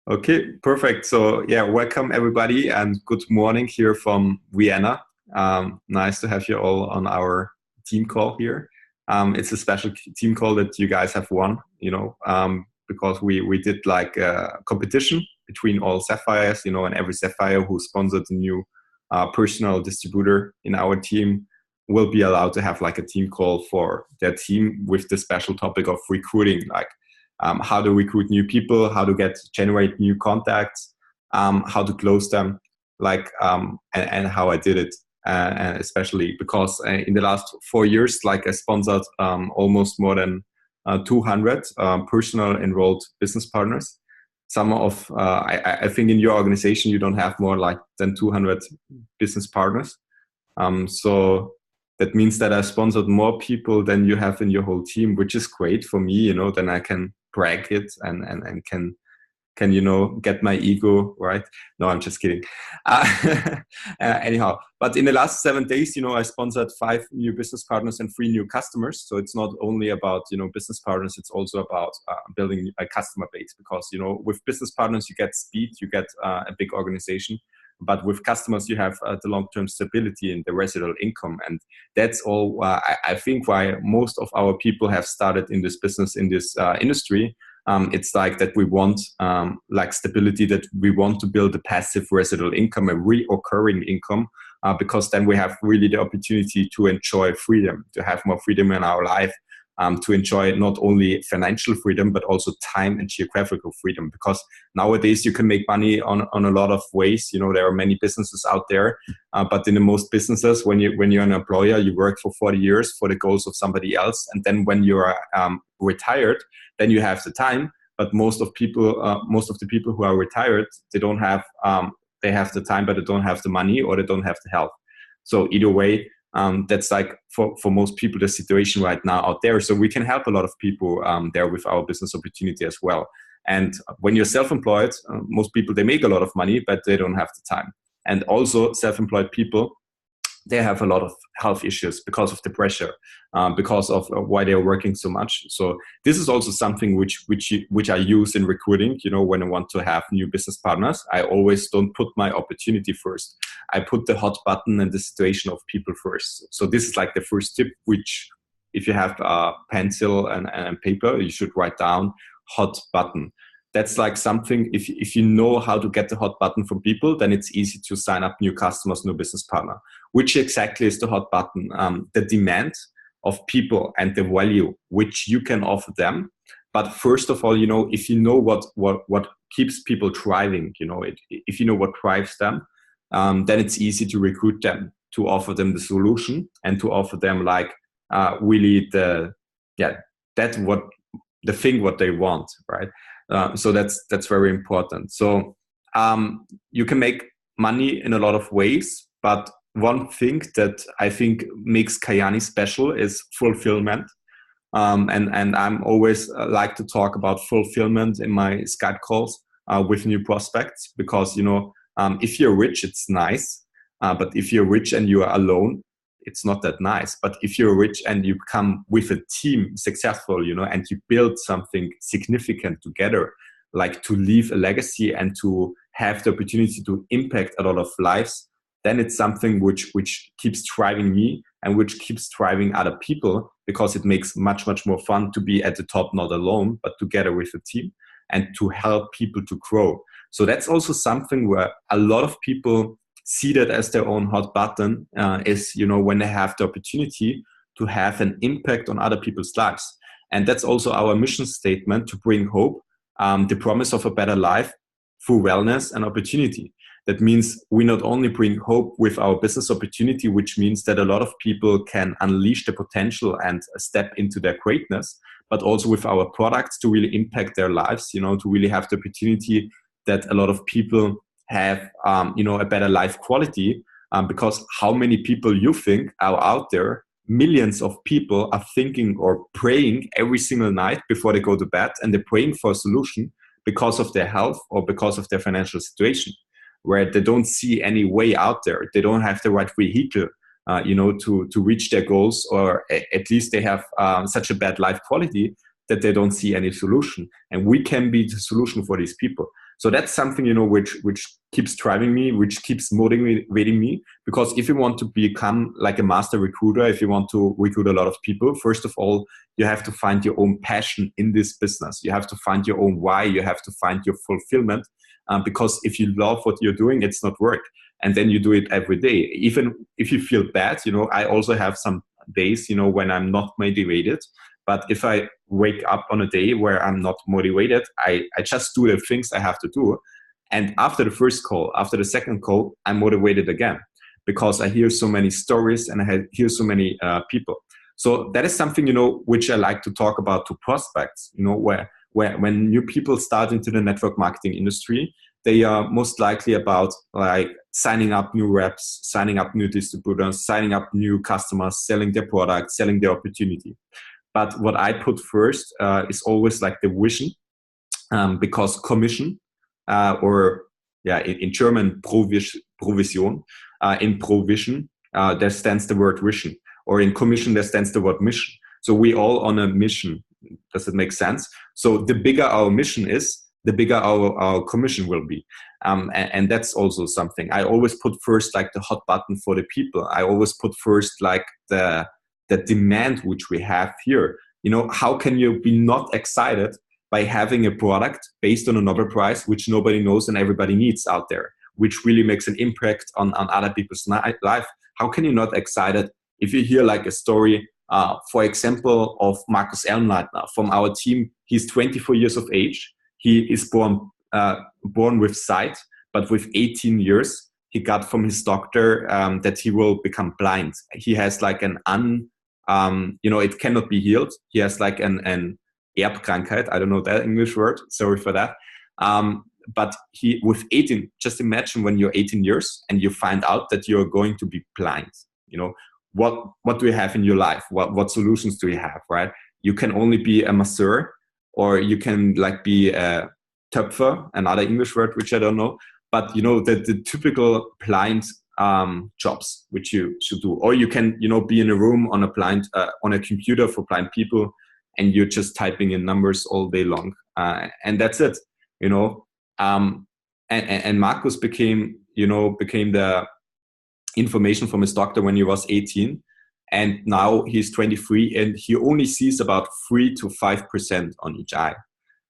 Okay, perfect. So yeah, welcome everybody and good morning here from Vienna. Nice to have you all on our team call here. It's a special team call that you guys have won, because we did like a competition between all Sapphires, and every Sapphire who sponsored a new personal distributor in our team will be allowed to have like a team call for their team with the special topic of recruiting, like how to recruit new people, how to generate new contacts, how to close them, and how I did it. And especially because in the last 4 years, like I sponsored almost more than 200 personal enrolled business partners. Some of, I think in your organization, you don't have more like than 200 business partners. So that means that I sponsored more people than you have in your whole team, which is great for me, then I can brag it and can get my ego right. No, I'm just kidding. Anyhow, but in the last 7 days, I sponsored 5 new business partners and 3 new customers. So it's not only about business partners, it's also about building a customer base, because with business partners you get speed, you get a big organization, but with customers you have the long-term stability and the residual income. And that's all I think why most of our people have started in this business, in this industry. It's like that we want like stability, that we want to build a passive residual income, a reoccurring income, because then we have really the opportunity to enjoy freedom, to have more freedom in our life, to enjoy not only financial freedom, but also time and geographical freedom. Because nowadays you can make money on a lot of ways. There are many businesses out there, but in the most businesses, when you're an employer, you work for 40 years for the goals of somebody else. And then when you're retired, then you have the time. But most of the people who are retired, they don't have, they have the time, but they don't have the money, or they don't have the health. So either way, that's like for most people the situation right now out there. So we can help a lot of people there with our business opportunity as well. And when you're self-employed, most people, they make a lot of money, but they don't have the time. And also self-employed people, they have a lot of health issues because of the pressure, because of why they're working so much. So this is also something which I use in recruiting. When I want to have new business partners, I always don't put my opportunity first. I put the hot button and the situation of people first. So this is like the first tip, which if you have a pencil and paper, you should write down hot button. That's like something, if you know how to get the hot button from people, then it's easy to sign up new customers, new business partner. Which exactly is the hot button? The demand of people and the value which you can offer them. But first of all, if you know what keeps people thriving, if you know what drives them, then it's easy to recruit them, to offer them the solution, and to offer them like really the thing what they want, right? So that's very important. So you can make money in a lot of ways, but one thing that I think makes Heyny special is fulfillment. And I'm always like to talk about fulfillment in my Skype calls with new prospects, because if you're rich, it's nice, but if you're rich and you are alone, it's not that nice. But if you're rich and you come with a team successful, and you build something significant together, like to leave a legacy and to have the opportunity to impact a lot of lives, then it's something which keeps driving me and which keeps driving other people, because it makes much, much more fun to be at the top, not alone, but together with a team, and to help people to grow. So that's also something where a lot of people see that as their own hot button, is when they have the opportunity to have an impact on other people's lives. And that's also our mission statement, to bring hope, the promise of a better life through wellness and opportunity. That means we not only bring hope with our business opportunity, which means that a lot of people can unleash the potential and step into their greatness, but also with our products to really impact their lives, to really have the opportunity that a lot of people have, a better life quality, because how many people you think are out there? Millions of people are thinking or praying every single night before they go to bed, and they're praying for a solution because of their health or because of their financial situation, where they don't see any way out there. They don't have the right vehicle, to reach their goals, or at least they have such a bad life quality that they don't see any solution, and we can be the solution for these people. So that's something, which keeps driving me, which keeps motivating me, because if you want to become like a master recruiter, if you want to recruit a lot of people, first of all, you have to find your own passion in this business. You have to find your own why. You have to find your fulfillment, because if you love what you're doing, it's not work. And then you do it every day. Even if you feel bad, I also have some days, when I'm not motivated. But if I wake up on a day where I'm not motivated, I just do the things I have to do. And after the first call, after the second call, I'm motivated again, because I hear so many stories and I hear so many people. So that is something, which I like to talk about to prospects, where when new people start into the network marketing industry, they are most likely about like signing up new reps, signing up new distributors, signing up new customers, selling their product, selling their opportunity. But what I put first is always like the vision, because commission, in German Provision, in provision, there stands the word vision, or in commission there stands the word mission. So we all on a mission. Does it make sense? So the bigger our mission is, the bigger our commission will be. And that's also something. I always put first like the hot button for the people. I always put first like the demand which we have here. How can you be not excited by having a product based on a Nobel Prize which nobody knows and everybody needs out there, which really makes an impact on other people's life? How can you not excited if you hear like a story, for example, of Markus Elmleitner from our team? He's 24 years of age. He is born with sight, but with 18 years, he got from his doctor that he will become blind. He has like it cannot be healed. He has like an Erbkrankheit. I don't know that English word. Sorry for that. But he, with 18, just imagine when you're 18 years and you find out that you're going to be blind. What do you have in your life? What solutions do you have, right? You can only be a masseur, or you can like be a Töpfer, another English word which I don't know. But the typical blind jobs which you should do, or you can be in a room on a computer for blind people, and you're just typing in numbers all day long, and that's it. And Markus became the information from his doctor when he was 18, and now he's 23, and he only sees about 3 to 5% on each eye.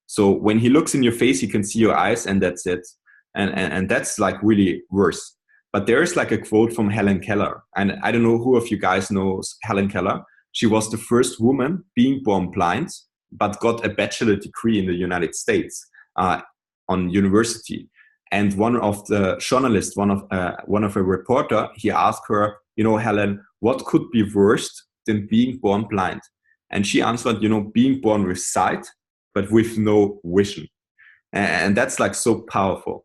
So when he looks in your face, he can see your eyes, and that's it. And that's like really worse. But there is like a quote from Helen Keller, and I don't know who of you guys knows Helen Keller. She was the first woman being born blind, but got a bachelor degree in the United States on university. And one of the journalists, one of a reporter, he asked her, Helen, what could be worse than being born blind? And she answered, being born with sight, but with no vision. And that's like so powerful.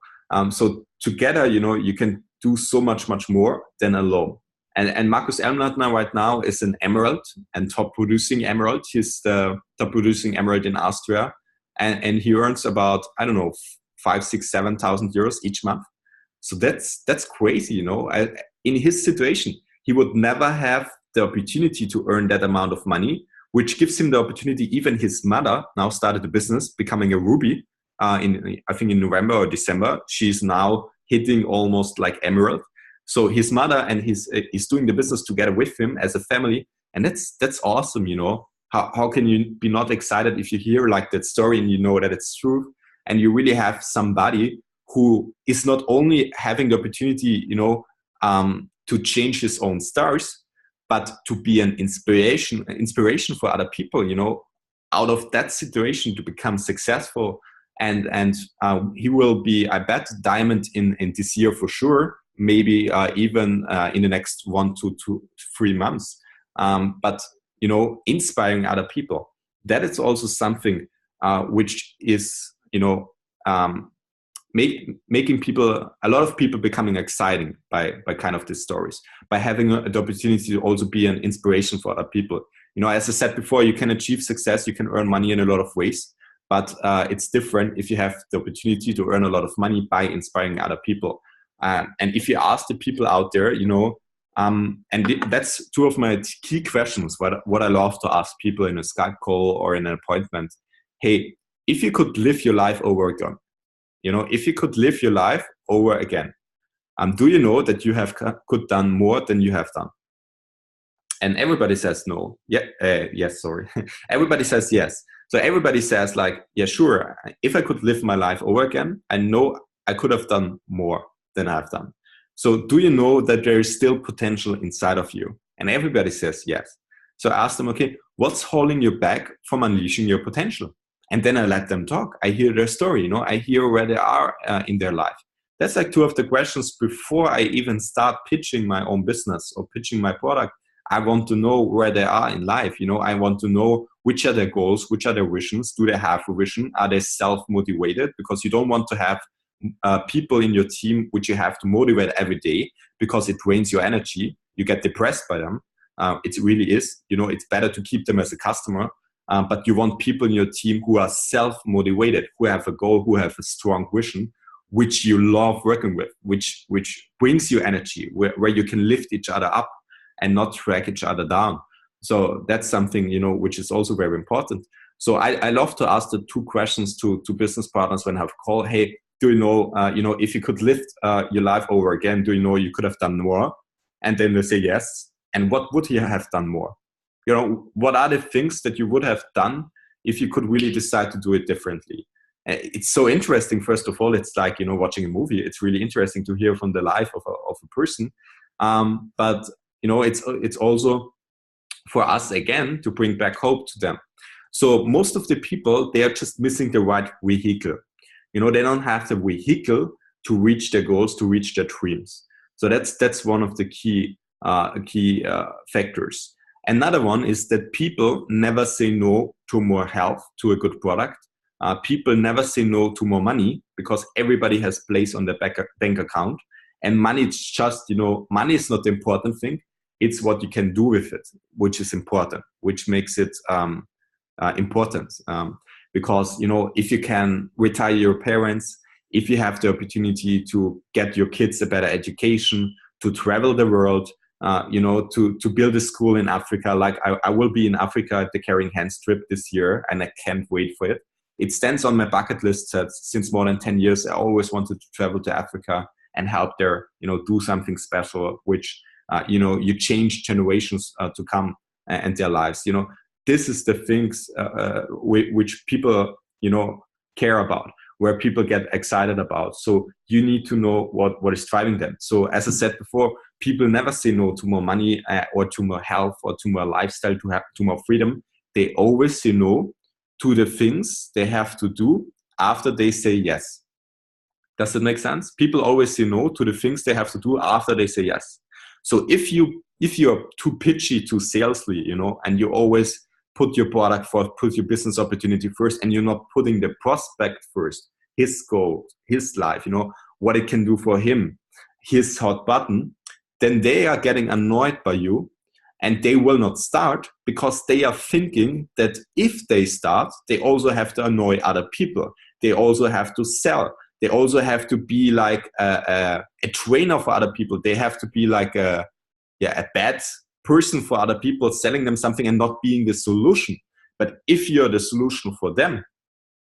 So together, you can do so much more than alone. And Markus Elmleitner right now is an emerald and top producing emerald. He's the top producing emerald in Austria. And he earns about, 5, 6, 7,000 euros each month. So that's crazy, in his situation, he would never have the opportunity to earn that amount of money, which gives him the opportunity. Even his mother now started a business, becoming a ruby, in November or December. She's now hitting almost like emerald. So his mother and he's doing the business together with him as a family. And that's awesome, How can you be not excited if you hear like that story and you know that it's true, and you really have somebody who is not only having the opportunity, to change his own stars, but to be an inspiration for other people, out of that situation to become successful. And he will be, I bet, diamond in this year for sure, maybe even in the next 1 to 3 months. But, inspiring other people, that is also something which is, making a lot of people becoming exciting by kind of these stories, by having the opportunity to also be an inspiration for other people. As I said before, you can achieve success, you can earn money in a lot of ways, but it's different if you have the opportunity to earn a lot of money by inspiring other people. And if you ask the people out there, That's two of my key questions, what I love to ask people in a Skype call or in an appointment. Hey, if you could live your life over again, if you could live your life over again, do you know that you could done more than you have done? And everybody says no. Yes, sorry. Everybody says yes. So everybody says like, yeah, sure. If I could live my life over again, I know I could have done more than I've done. So do you know that there is still potential inside of you? And everybody says yes. So I ask them, okay, what's holding you back from unleashing your potential? And then I let them talk. I hear their story, I hear where they are in their life. That's like two of the questions before I even start pitching my own business or pitching my product. I want to know where they are in life. I want to know which are their goals, which are their visions. Do they have a vision? Are they self-motivated? Because you don't want to have people in your team which you have to motivate every day because it drains your energy. You get depressed by them. It really is. It's better to keep them as a customer. But you want people in your team who are self-motivated, who have a goal, who have a strong vision, which you love working with, which brings you energy, where you can lift each other up and not drag each other down. So that's something, which is also very important. So I love to ask the two questions to business partners when I have a call. Hey, do you know, if you could lift your life over again, do you know you could have done more? And then they say yes. And what would you have done more? What are the things that you would have done if you could really decide to do it differently? It's so interesting. First of all, it's like, watching a movie. It's really interesting to hear from the life of a person. But it's also for us, again, to bring back hope to them. So most of the people, they are just missing the right vehicle. They don't have the vehicle to reach their goals, to reach their dreams. So that's one of the key factors. Another one is that people never say no to more health, to a good product. People never say no to more money because everybody has place on their bank account. And money is just, money is not the important thing. It's what you can do with it, which is important, which makes it important. Because, if you can retire your parents, if you have the opportunity to get your kids a better education, to travel the world, to build a school in Africa. Like I will be in Africa at the Carrying Hands trip this year, and I can't wait for it. It stands on my bucket list that since more than 10 years, I always wanted to travel to Africa and help there, do something special, which, you change generations to come and their lives. This is the things which people, care about, where people get excited about. So you need to know what is driving them. So as I said before, people never say no to more money or to more health or to more lifestyle, to more freedom. They always say no to the things they have to do after they say yes. Does that make sense? People always say no to the things they have to do after they say yes. So if you're too pitchy, too salesy, and you always put your product first, put your business opportunity first, and you're not putting the prospect first, his goal, his life, what it can do for him, his hot button, then they are getting annoyed by you and they will not start because they are thinking that if they start, they also have to annoy other people. They also have to sell. They also have to be like a trainer for other people. They have to be like a bad person for other people, selling them something and not being the solution. But if you're the solution for them,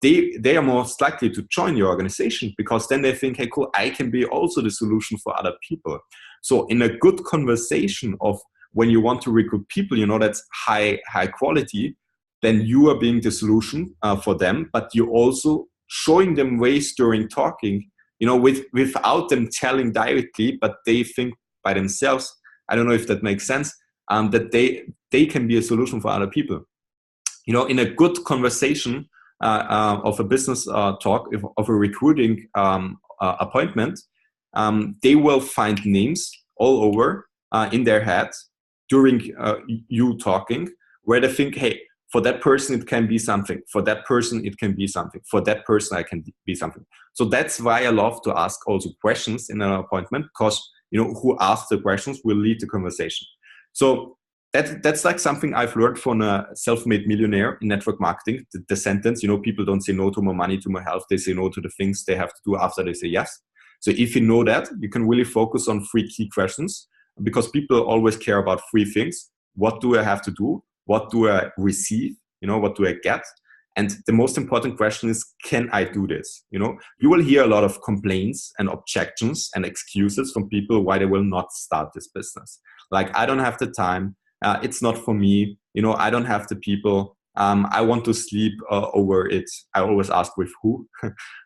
they are most likely to join your organization because then they think, hey, cool, I can be also the solution for other people. So in a good conversation of when you want to recruit people, that's high quality, then you are being the solution for them, but you're also showing them ways during talking, without them telling directly, but they think by themselves. I don't know if that makes sense, that they can be a solution for other people. In a good conversation of a business talk, of a recruiting appointment, they will find names all over in their head during you talking, where they think, hey, for that person, it can be something. For that person, it can be something. For that person, I can be something. So that's why I love to ask also questions in an appointment, because who asks the questions will lead the conversation. So that's like something I've learned from a self-made millionaire in network marketing. The sentence, people don't say no to more money, to more health. They say no to the things they have to do after they say yes. So if you know that, you can really focus on 3 key questions. because people always care about three things. What do I have to do? What do I receive? What do I get? And the most important question is, can I do this? You will hear a lot of complaints and objections and excuses from people why they will not start this business. Like, I don't have the time. It's not for me. I don't have the people. I want to sleep over it. I always ask with who,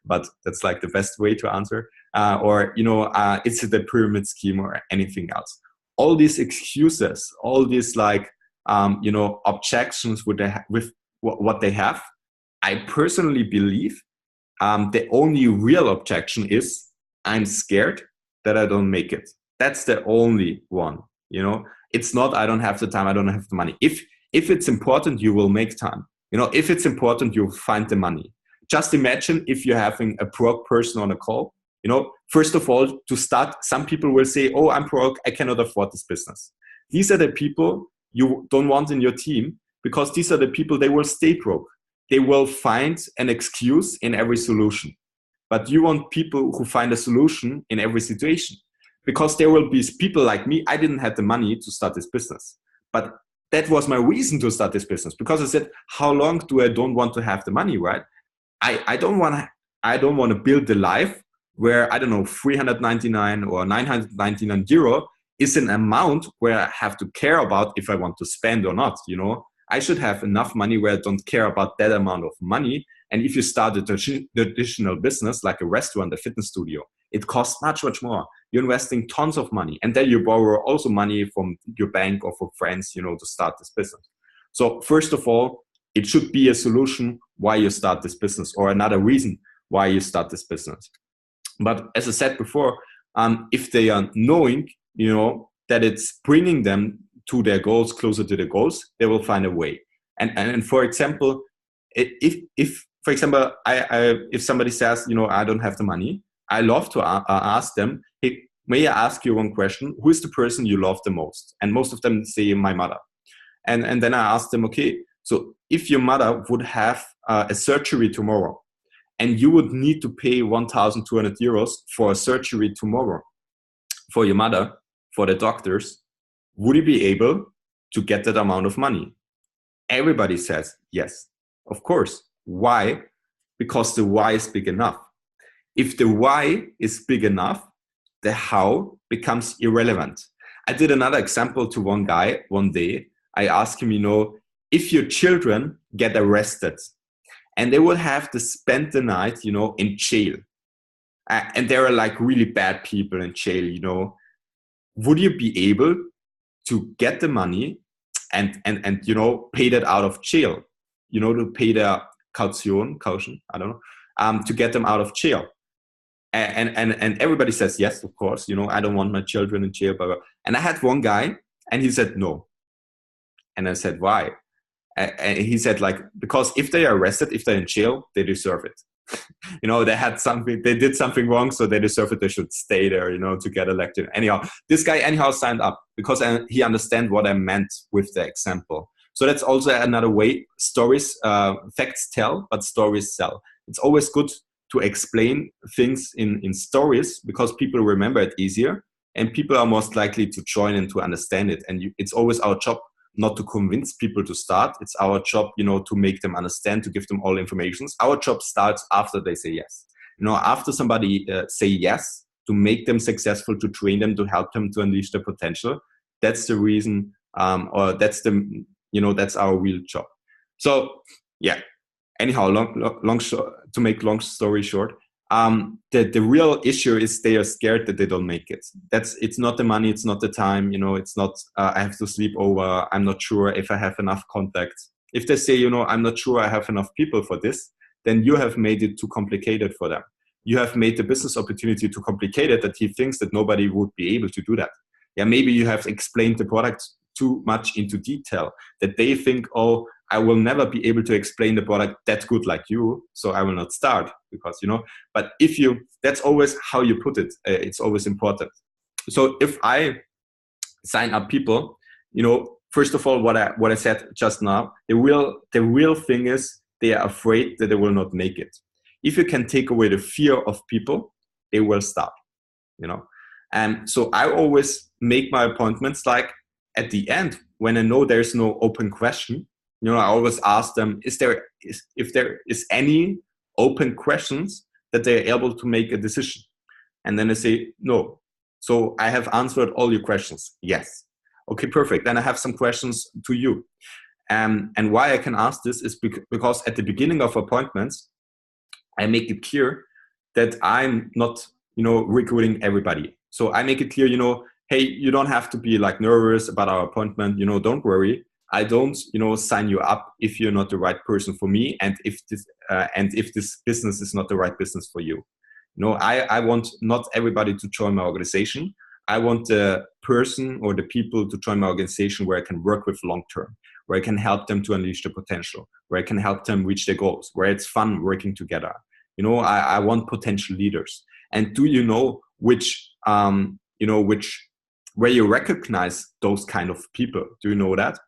but that's like the best way to answer. Is it a pyramid scheme or anything else? All these excuses, all these objections with what they have, I personally believe the only real objection is, I'm scared that I don't make it. That's the only one. It's not, I don't have the time, I don't have the money. If it's important, you will make time. If it's important, you'll find the money. Just imagine if you're having a broke person on a call. First of all, to start, some people will say, oh, I'm broke, I cannot afford this business. These are the people you don't want in your team, because these are the people, they will stay broke. They will find an excuse in every solution. But you want people who find a solution in every situation, because there will be people like me. I didn't have the money to start this business, but that was my reason to start this business, because I said, how long do I don't want to have the money, right? I don't want to build a life where, I don't know, 399 or 999 euro is an amount where I have to care about if I want to spend or not. I should have enough money where I don't care about that amount of money. And if you start a traditional business like a restaurant, a fitness studio, it costs much, much more. You're investing tons of money, and then you borrow also money from your bank or from friends, to start this business. So first of all, it should be a solution why you start this business, or another reason why you start this business. But as I said before, if they are knowing, that it's bringing them to their goals, closer to their goals, they will find a way. And for example, if for example, if somebody says, I don't have the money, I love to ask them, hey, may I ask you one question? Who is the person you love the most? And most of them say, my mother. And then I ask them, okay, so if your mother would have a surgery tomorrow, and you would need to pay 1,200 euros for a surgery tomorrow for your mother, for the doctors, would you be able to get that amount of money? Everybody says yes, of course. Why? Because the why is big enough. If the why is big enough, the how becomes irrelevant. I did another example to one guy one day. I asked him, if your children get arrested and they will have to spend the night, in jail, and there are like really bad people in jail, would you be able to get the money and pay that out of jail, to pay their caution, I don't know, to get them out of jail? And everybody says yes, of course. I don't want my children in jail. Blah, blah. And I had one guy, and he said no. And I said, why? And he said, because if they are arrested, if they're in jail, they deserve it. They did something wrong, so they deserve it. They should stay there, to get elected. Anyhow, this guy signed up because he understands what I meant with the example. So that's also another way. Stories, facts tell, but stories sell. It's always good to explain things in stories, because people remember it easier, and people are most likely to join and to understand it. And it's always our job not to convince people to start. It's our job, to make them understand, to give them all information. Our job starts after they say yes. After somebody say yes, to make them successful, to train them, to help them to unleash their potential. That's the reason, or that's that's our real job. So yeah. Anyhow, to make long story short, the real issue is they are scared that they don't make it. It's not the money, it's not the time, it's not I have to sleep over, I'm not sure if I have enough contacts. If they say, I'm not sure I have enough people for this, then you have made it too complicated for them. You have made the business opportunity too complicated that he thinks that nobody would be able to do that. Yeah, maybe you have explained the product too much into detail, that they think, oh, I will never be able to explain the product that good like you, so I will not start, because, but that's always how you put it. It's always important. So if I sign up people, first of all, what I said just now, the real thing is they are afraid that they will not make it. If you can take away the fear of people, they will start, So I always make my appointments like at the end, when I know there's no open question. You know, I always ask them, if there is any open questions that they're able to make a decision. And then they say, no. So I have answered all your questions. Yes. Okay, perfect. Then I have some questions to you. And why I can ask this is because at the beginning of appointments, I make it clear that I'm not, recruiting everybody. So I make it clear, hey, you don't have to be like nervous about our appointment. Don't worry. I don't, sign you up if you're not the right person for me, and if this business is not the right business for you. I want not everybody to join my organization. I want the person or the people to join my organization where I can work with long term, where I can help them to unleash their potential, where I can help them reach their goals, where it's fun working together. I want potential leaders. And do you know where you recognize those kind of people? Do you know that?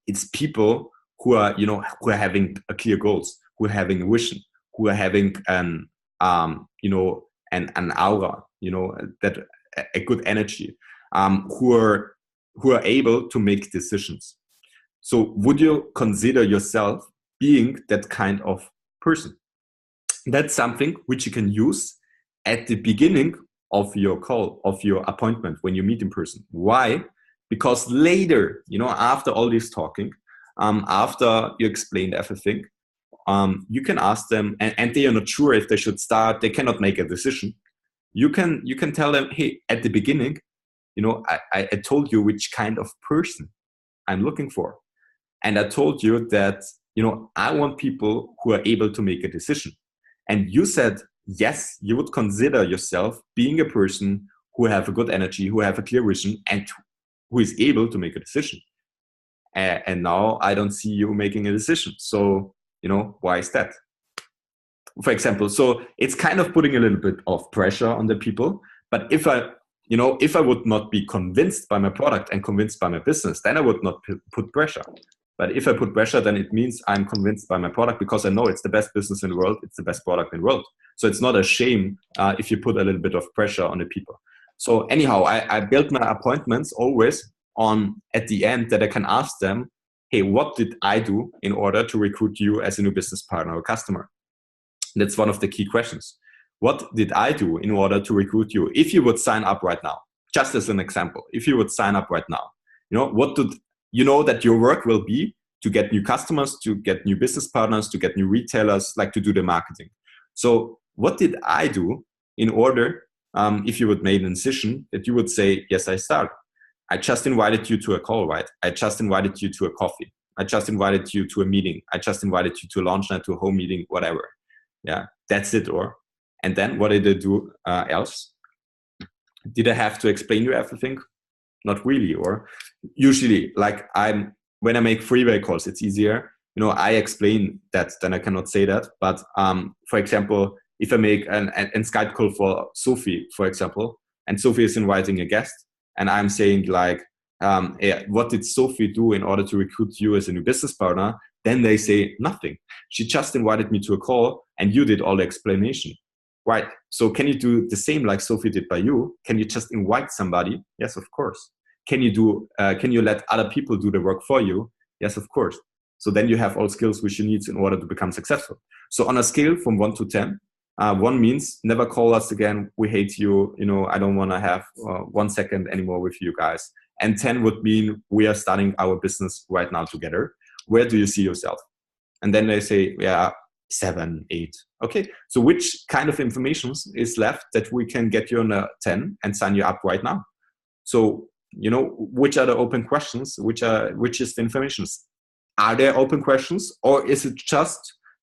It's people who are having a clear goals, who are having a vision, who are having an aura, that a good energy, who are able to make decisions. So would you consider yourself being that kind of person? That's something which you can use at the beginning of your call, of your appointment, when you meet in person. Why? Because later, after all this talking, after you explained everything, you can ask them, and they are not sure if they should start, they cannot make a decision. You can tell them, hey, at the beginning, I told you which kind of person I'm looking for. And I told you that, I want people who are able to make a decision. And you said, yes, you would consider yourself being a person who have a good energy, who have a clear vision, and who is able to make a decision. And now I don't see you making a decision. So, why is that? For example, so it's kind of putting a little bit of pressure on the people. But if I would not be convinced by my product and convinced by my business, then I would not put pressure. But if I put pressure, then it means I'm convinced by my product, because I know it's the best business in the world. It's the best product in the world. So it's not a shame if you put a little bit of pressure on the people. So anyhow, I build my appointments always on at the end that I can ask them, hey, what did I do in order to recruit you as a new business partner or customer? That's one of the key questions. What did I do in order to recruit you? If you would sign up right now, just as an example, if you would sign up right now, what did you know that your work will be to get new customers, to get new business partners, to get new retailers, like to do the marketing. So what did I do in order, if you would make a decision, that you would say, yes, I start. I just invited you to a call, right? I just invited you to a coffee. I just invited you to a meeting. I just invited you to a launch night, to a home meeting, whatever. Yeah, that's it. And then what did I do else? Did I have to explain you everything? Not really. Or usually, like when I make freeway calls, it's easier. I explain that, then I cannot say that. But for example, if I make an Skype call for Sophie, for example, and Sophie is inviting a guest, and I'm saying like, what did Sophie do in order to recruit you as a new business partner? Then they say nothing. She just invited me to a call and you did all the explanation. Right. So can you do the same like Sophie did by you? Can you just invite somebody? Yes, of course. Can you let other people do the work for you? Yes, of course. So then you have all skills which you need in order to become successful. So on a scale from 1 to 10, 1 means never call us again. We hate you. I don't want to have 1 second anymore with you guys. And 10 would mean we are starting our business right now together. Where do you see yourself? And then they say, yeah, 7, 8. Okay. So which kind of information is left that we can get you on a 10 and sign you up right now? So, which are the open questions? Which is the information? Are there open questions, or is it just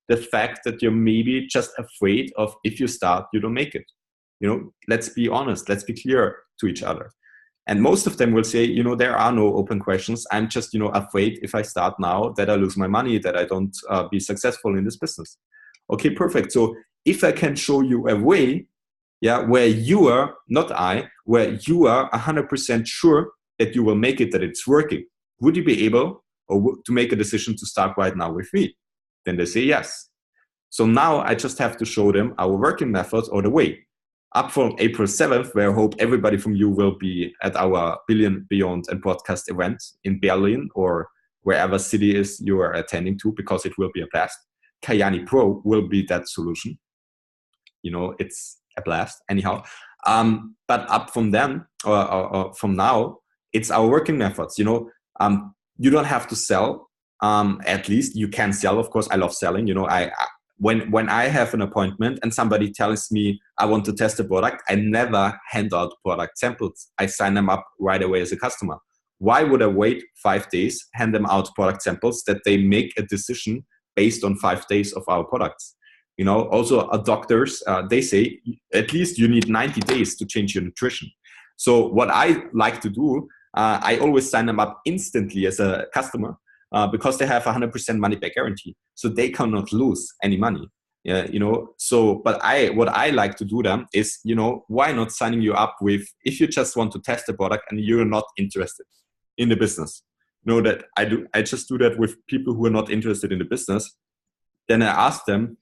the fact that you're maybe just afraid of, if you start, you don't make it? Let's be honest. Let's be clear to each other. And most of them will say, there are no open questions. I'm just, afraid if I start now that I lose my money, that I don't be successful in this business. Okay, perfect. So if I can show you a way, where you are, not I, where you are 100% sure that you will make it, that it's working, would you be able to make a decision to start right now with me? Then they say yes. So now I just have to show them our working methods or the way. up from April 7th, where I hope everybody from you will be at our Billion Beyond and podcast event in Berlin or wherever city is you are attending to, because it will be a blast. Heyny Pro will be that solution. You know, it's a blast anyhow. But up from then, or from now, it's our working methods. You know, you don't have to sell. At least you can sell. Of course, I love selling. You know, when I have an appointment and somebody tells me I want to test a product, I never hand out product samples. I sign them up right away as a customer. Why would I wait 5 days, hand them out product samples that they make a decision based on 5 days of our products? You know, also doctors, they say at least you need 90 days to change your nutrition. So what I like to do, I always sign them up instantly as a customer because they have 100% money back guarantee. So they cannot lose any money. Yeah, you know, so, but what I like to do them is, you know, why not signing you up with, if you just want to test the product and you're not interested in the business, you know, that I just do that with people who are not interested in the business. Then I ask them,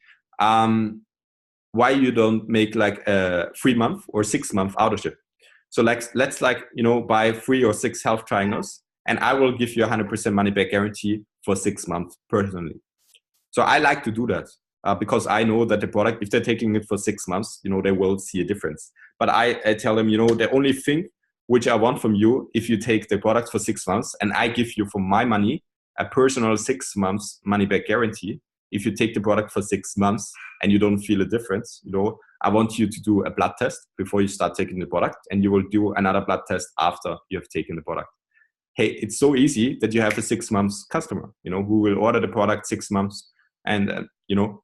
why you don't make like a 3 month or 6 month auto-ship. So let's like, you know, buy 3 or 6 health triangles and I will give you 100% money back guarantee for 6 months personally. So I like to do that because I know that the product, if they're taking it for 6 months, you know, they will see a difference. But I tell them, you know, the only thing which I want from you, if you take the product for 6 months and I give you for my money, a personal 6 months money back guarantee. If you take the product for 6 months and you don't feel a difference, you know, I want you to do a blood test before you start taking the product, and you will do another blood test after you have taken the product. Hey, it's so easy that you have a 6 months customer, you know, who will order the product 6 months and, you know,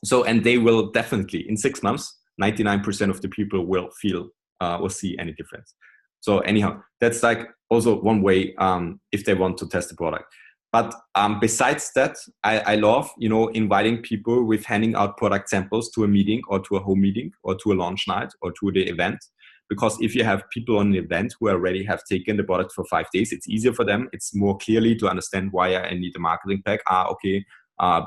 so, and they will definitely in 6 months, 99% of the people will feel or see any difference. So anyhow, that's like also one way if they want to test the product. But besides that, I love, you know, inviting people with handing out product samples to a meeting or to a home meeting or to a launch night or to the event. Because if you have people on the event who already have taken the product for 5 days, it's easier for them. It's more clearly to understand why I need a marketing pack. Okay,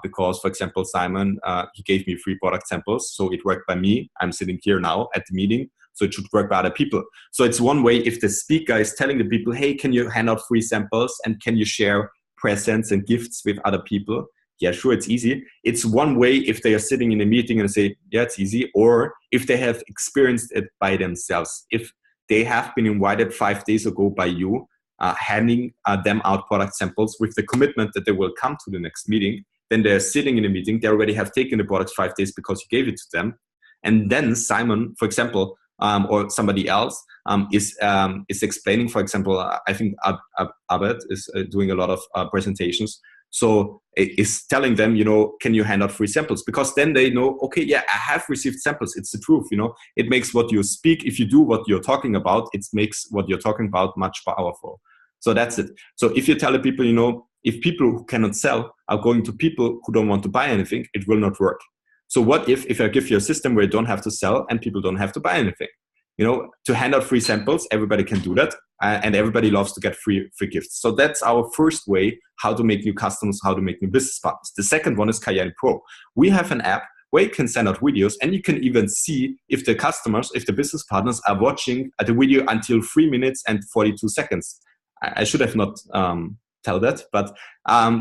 because, for example, Simon, he gave me 3 product samples. So it worked by me. I'm sitting here now at the meeting. So it should work by other people. So it's one way if the speaker is telling the people, hey, can you hand out 3 samples and can you share presents and gifts with other people? Yeah, sure, it's easy. It's one way if they are sitting in a meeting and say, yeah, it's easy. Or if they have experienced it by themselves. If they have been invited 5 days ago by you, handing them out product samples with the commitment that they will come to the next meeting, then they're sitting in a meeting, they already have taken the products 5 days because you gave it to them. And then Simon, for example, or somebody else is explaining, for example, I think Abed is doing a lot of presentations. So is telling them, you know, can you hand out 3 samples? Because then they know, okay, yeah, I have received samples. It's the truth, you know. It makes what you speak, if you do what you're talking about, it makes what you're talking about much powerful. So that's it. So if you tell the people, you know, if people who cannot sell are going to people who don't want to buy anything, it will not work. So what if I give you a system where you don't have to sell and people don't have to buy anything? You know, to hand out 3 samples, everybody can do that. And everybody loves to get free gifts. So that's our first way how to make new customers, how to make new business partners. The second one is Heyny Pro. We have an app where you can send out videos and you can even see if the customers, if the business partners are watching the video until 3 minutes and 42 seconds. I should have not tell that, but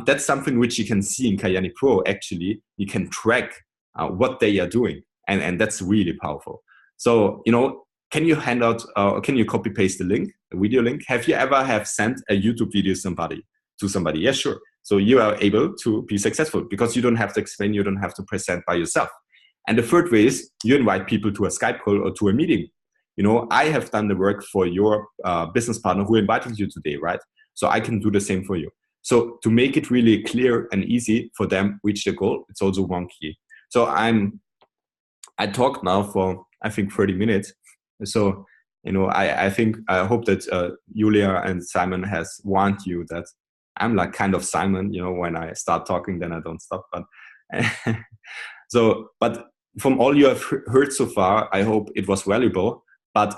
that's something which you can see in Heyny Pro. Actually, you can track what they are doing. And that's really powerful. So, you know, can you hand out, can you copy paste the link, a video link? Have you ever sent a YouTube video to somebody? Yes, sure. So you are able to be successful because you don't have to explain, you don't have to present by yourself. And the third way is you invite people to a Skype call or to a meeting. You know, I have done the work for your business partner who invited you today, right? So I can do the same for you. So to make it really clear and easy for them reach their goal, it's also one key. So I talked now for, I think, 30 minutes. So, you know, I hope that Julia and Simon has warned you that I'm like kind of Simon, you know, when I start talking, then I don't stop. But so, but from all you have heard so far, I hope it was valuable. But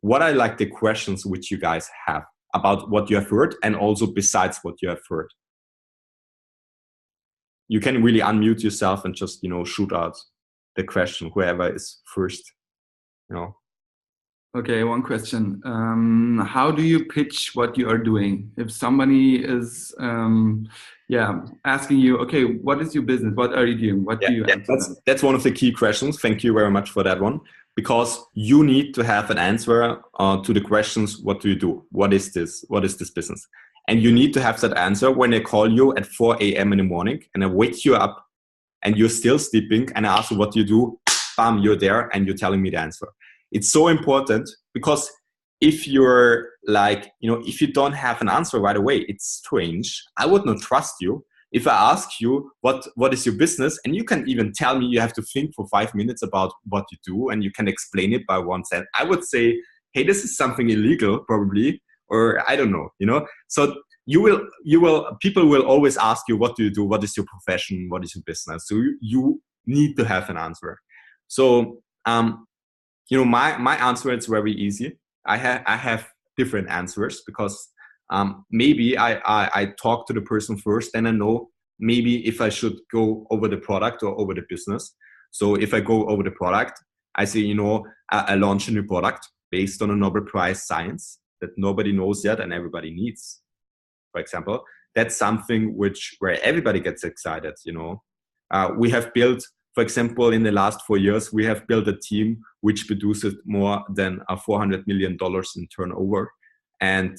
what I like the questions which you guys have about what you have heard and also besides what you have heard. You can really unmute yourself and just, you know, shoot out the question, whoever is first. you know. Okay, one question. How do you pitch what you are doing? If somebody is, asking you, okay, what is your business? What are you doing? What Yeah, do you answer them? that's one of the key questions. Thank you very much for that one, because you need to have an answer to the questions. What do you do? What is this? What is this business? And you need to have that answer when they call you at 4 a.m. in the morning and I wake you up and you're still sleeping and I ask you what do you do. Bam, you're there and you're telling me the answer. It's so important because if you're like, if you don't have an answer right away, it's strange. I would not trust you. If I ask you what is your business, and you can even tell me you have to think for 5 minutes about what you do, and you can explain it by one sentence, I would say, hey, this is something illegal, probably, or I don't know, So people will always ask you, what do you do? What is your profession? What is your business? So you need to have an answer. So, my answer is very easy. I have different answers because maybe I talk to the person first and I know maybe if I should go over the product or over the business. So if I go over the product, I say, I launch a new product based on a Nobel Prize science that nobody knows yet and everybody needs. For example, that's something where everybody gets excited. We have built, for example, in the last 4 years, we have built a team which produces more than $400 million in turnover. And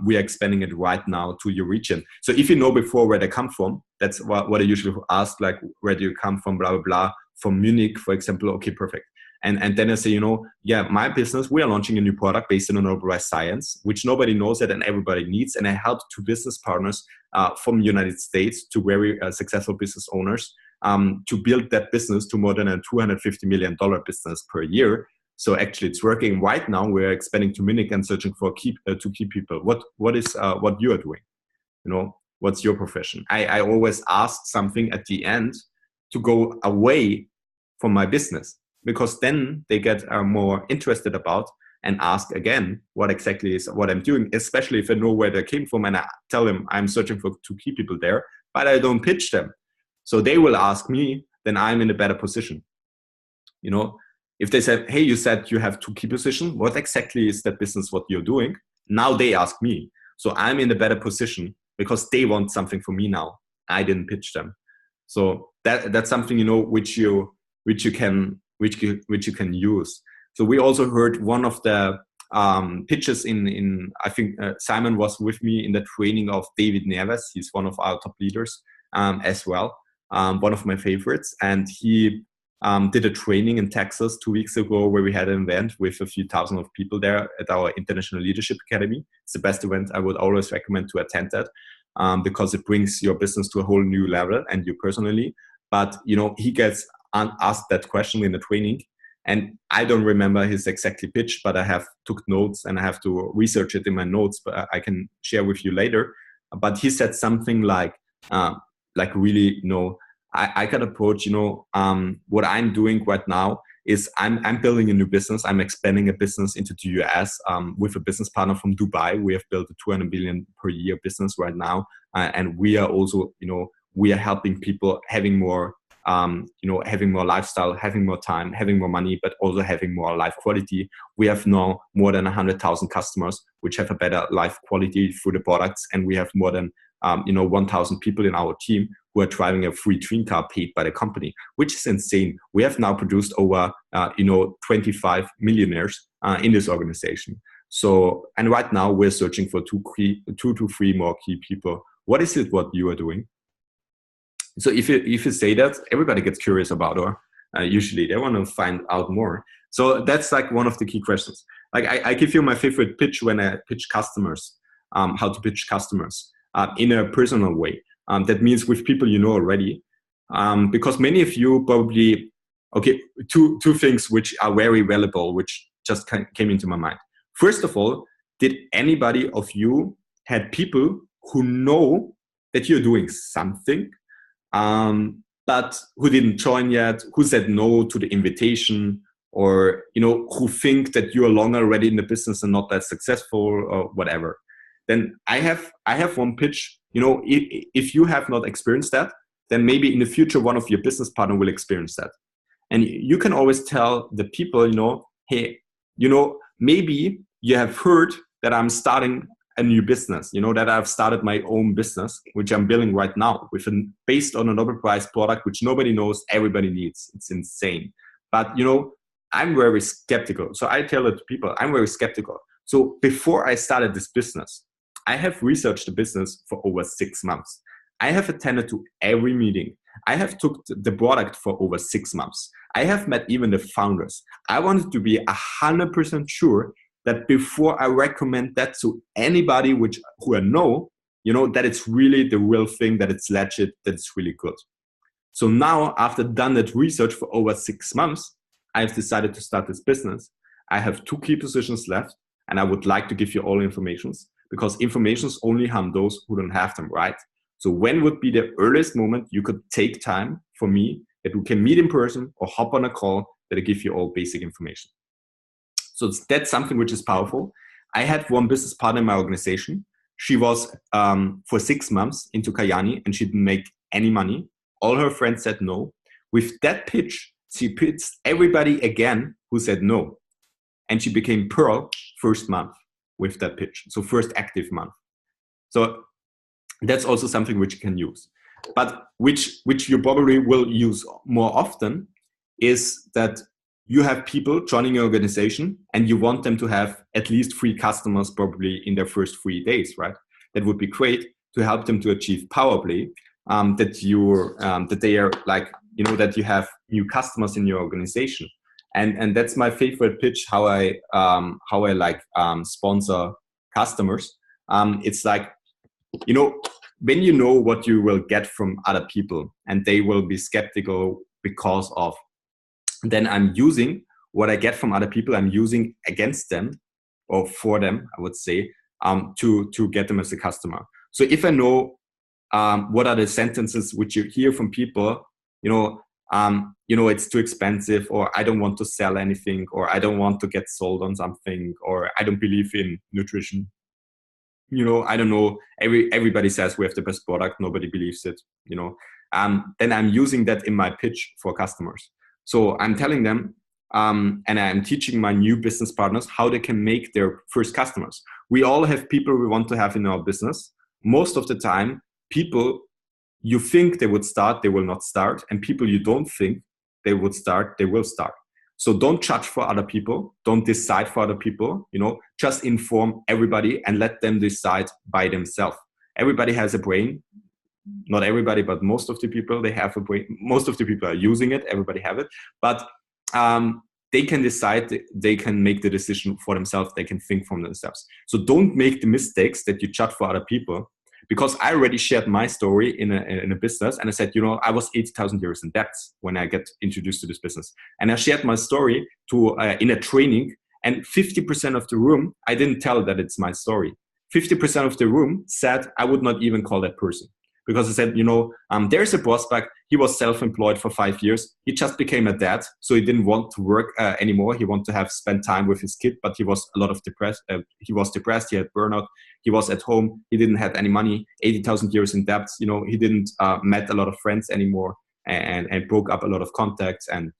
we are expanding it right now to your region. So if you know before where they come from, that's what I usually ask, like, where do you come from, blah, blah, blah. From Munich, for example, okay, perfect. And then I say, my business, we are launching a new product based on Nobel Prize science, which nobody knows yet and everybody needs. And I help 2 business partners from the United States, to very successful business owners, to build that business to more than a $250 million business per year. So actually it's working right now. We're expanding to Munich and searching for two key people. What is what you are doing? What's your profession? I always ask something at the end to go away from my business, because then they get more interested about and ask again what exactly is what I'm doing, especially if I know where they came from and I tell them I'm searching for 2 key people there, but I don't pitch them. So they will ask me, then I'm in a better position. If they said, hey, you said you have 2 key positions, what exactly is that business, what you're doing? Now they ask me. So I'm in a better position because they want something from me now. I didn't pitch them. So that's something, which you can use. So we also heard one of the pitches in I think Simon was with me in the training of David Neves. He's one of our top leaders as well. One of my favorites. And he did a training in Texas 2 weeks ago where we had an event with a few thousand of people there at our International Leadership Academy. It's the best event. I would always recommend to attend that because it brings your business to a whole new level and you personally. But, he gets asked that question in the training. And I don't remember his exactly pitch, but I have took notes and I have to research it in my notes, but I can share with you later. But he said something like really, I can approach, what I'm doing right now is I'm building a new business. I'm expanding a business into the US with a business partner from Dubai. We have built a 200 billion per year business right now. And we are also, we are helping people having more, having more lifestyle, having more time, having more money, but also having more life quality. We have now more than 100,000 customers, which have a better life quality through the products. And we have more than 1,000 people in our team who are driving a free dream car paid by the company, which is insane. We have now produced over, 25 millionaires in this organization. So, and right now we're searching for 2 to 3 more key people. What is it what you are doing? So if you say that, everybody gets curious about, or usually they want to find out more. So that's like one of the key questions. Like I give you my favorite pitch when I pitch customers, how to pitch customers in a personal way. That means with people you know already, because many of you probably, okay, two things which are very valuable, which just came into my mind. First of all, did anybody of you had people who know that you're doing something, but who didn't join yet, who said no to the invitation, or who think that you are long already in the business and not that successful or whatever? Then I have one pitch. If you have not experienced that, then maybe in the future one of your business partner will experience that. And you can always tell the people, hey, maybe you have heard that I'm starting a new business, that I've started my own business, which I'm building right now based on an overpriced product, which nobody knows, everybody needs. It's insane. But, I'm very skeptical. So I tell it to people, I'm very skeptical. So before I started this business, I have researched the business for over 6 months. I have attended to every meeting. I have took the product for over 6 months. I have met even the founders. I wanted to be 100% sure that before I recommend that to anybody who I know, that it's really the real thing, that it's legit, that it's really good. So now, after done that research for over 6 months, I've decided to start this business. I have 2 key positions left, and I would like to give you all informations, because informations only harm those who don't have them, right? So when would be the earliest moment you could take time for me that we can meet in person or hop on a call that I give you all basic information? So that's something which is powerful. I had one business partner in my organization. She was for 6 months into Heyny and she didn't make any money. All her friends said no. With that pitch, she pitched everybody again who said no. And she became Pearl first month with that pitch. So first active month. So that's also something which you can use. But which you probably will use more often is that you have people joining your organization and you want them to have at least 3 customers probably in their first 3 days, right? That would be great to help them to achieve power play, that they are like, that you have new customers in your organization. And that's my favorite pitch, how I like sponsor customers. It's like, when you know what you will get from other people and they will be skeptical because of, then I'm using what I get from other people, I'm using against them or for them, I would say, to get them as a customer. So if I know what are the sentences which you hear from people, it's too expensive, or I don't want to sell anything, or I don't want to get sold on something, or I don't believe in nutrition. I don't know, everybody says we have the best product, nobody believes it, then I'm using that in my pitch for customers. So I'm telling them, and I'm teaching my new business partners how they can make their first customers. We all have people we want to have in our business. Most of the time, people you think they would start, they will not start. And people you don't think they would start, they will start. So don't judge for other people. Don't decide for other people. Just inform everybody and let them decide by themselves. Everybody has a brain. Not everybody, but most of the people, they have a brain. Most of the people are using it. Everybody have it. But they can decide. They can make the decision for themselves. They can think for themselves. So don't make the mistakes that you judge for other people. Because I already shared my story in a business, and I said, I was 80,000 euros in debt when I get introduced to this business. And I shared my story in a training, and 50% of the room, I didn't tell that it's my story. 50% of the room said I would not even call that person. Because I said, there's a prospect. He was self-employed for 5 years. He just became a dad, so he didn't want to work anymore. He wanted to spend time with his kid, but he was depressed. He was depressed. He had burnout. He was at home. He didn't have any money. 80,000 euros in debt. He didn't met a lot of friends anymore, and broke up a lot of contacts. And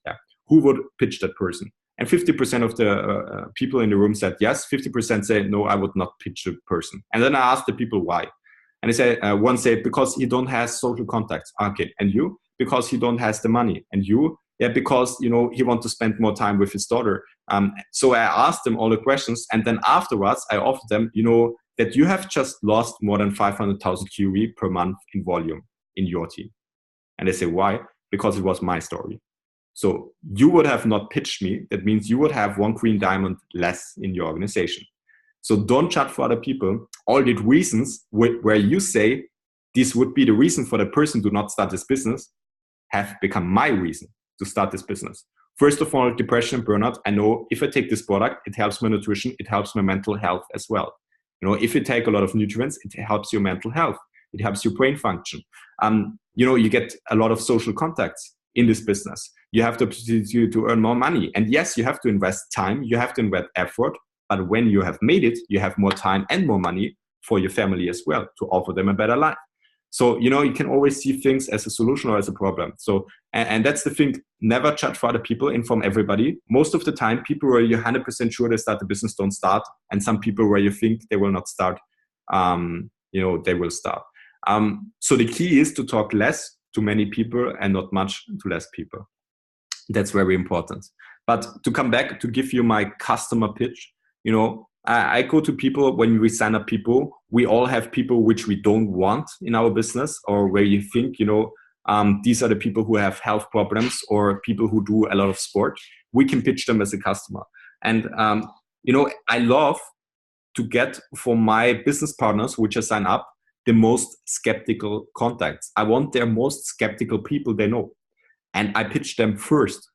who would pitch that person? And 50% of the people in the room said yes. 50% said no, I would not pitch the person. And then I asked the people why. And they say, one said, because he don't have social contacts. Okay, and you? Because he don't has the money. And you? Yeah, because, he want to spend more time with his daughter. So I asked them all the questions. And then afterwards, I offered them, that you have just lost more than 500,000 QE per month in volume in your team. And they say, why? Because it was my story. So you would have not pitched me. That means you would have 1 green diamond less in your organization. So don't judge for other people. All the reasons where you say this would be the reason for the person to not start this business have become my reason to start this business. First of all, depression and burnout. I know if I take this product, it helps my nutrition. It helps my mental health as well. If you take a lot of nutrients, it helps your mental health. It helps your brain function. You get a lot of social contacts in this business. You have the opportunity to earn more money. And yes, you have to invest time. You have to invest effort. But when you have made it, you have more time and more money for your family as well to offer them a better life. So, you can always see things as a solution or as a problem. So, and that's the thing, never judge for other people, inform everybody. Most of the time, people where you're 100% sure they start the business don't start. And some people where you think they will not start, they will start. So the key is to talk less to many people and not much to less people. That's very important. But to come back to give you my customer pitch, I go to people when we sign up people. We all have people which we don't want in our business, or where you think, these are the people who have health problems or people who do a lot of sport. We can pitch them as a customer. And, I love to get for my business partners, which I sign up, the most skeptical contacts. I want their most skeptical people they know. And I pitch them first,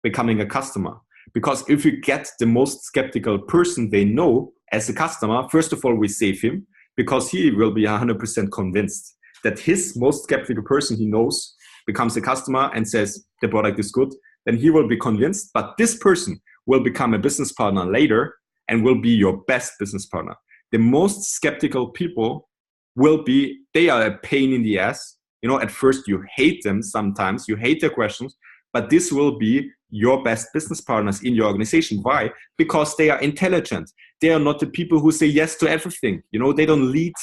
becoming a customer. Because if you get the most skeptical person they know as a customer, first of all, we save him, because he will be 100% convinced that his most skeptical person he knows becomes a customer and says the product is good. Then he will be convinced, but this person will become a business partner later and will be your best business partner. The most skeptical people they are a pain in the ass. At first you hate them sometimes, you hate their questions, but this will be your best business partners in your organization. Why? Because they are intelligent. They are not the people who say yes to everything. They don't lead.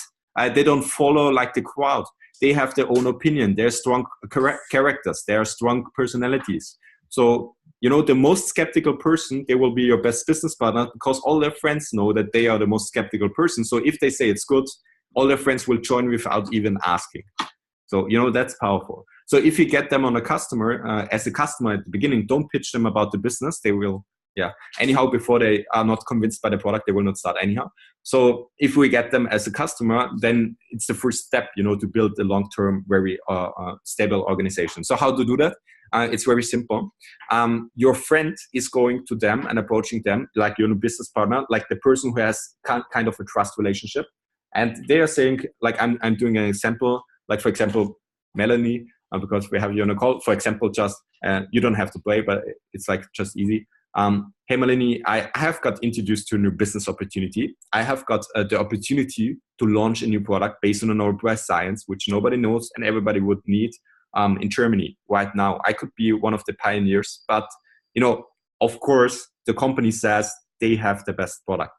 They don't follow like the crowd. They have their own opinion. They're strong characters. They are strong personalities. So, the most skeptical person, they will be your best business partner, because all their friends know that they are the most skeptical person. So if they say it's good, all their friends will join without even asking. So, that's powerful. So if you get them on a customer, as a customer at the beginning, don't pitch them about the business. They will, anyhow, before they are not convinced by the product, they will not start anyhow. So if we get them as a customer, then it's the first step, to build a long-term, very stable organization. So how to do that? It's very simple. Your friend is going to them and approaching them like you're a business partner, like the person who has kind of a trust relationship. And they are saying, like, I'm doing an example, like, for example, Melanie, because we have you on a call, for example, just, you don't have to play, but it's like just easy. Hey, Melanie, I have got introduced to a new business opportunity. I have got the opportunity to launch a new product based on a Nobel science, which nobody knows and everybody would need in Germany right now. I could be one of the pioneers, but, of course, the company says they have the best product.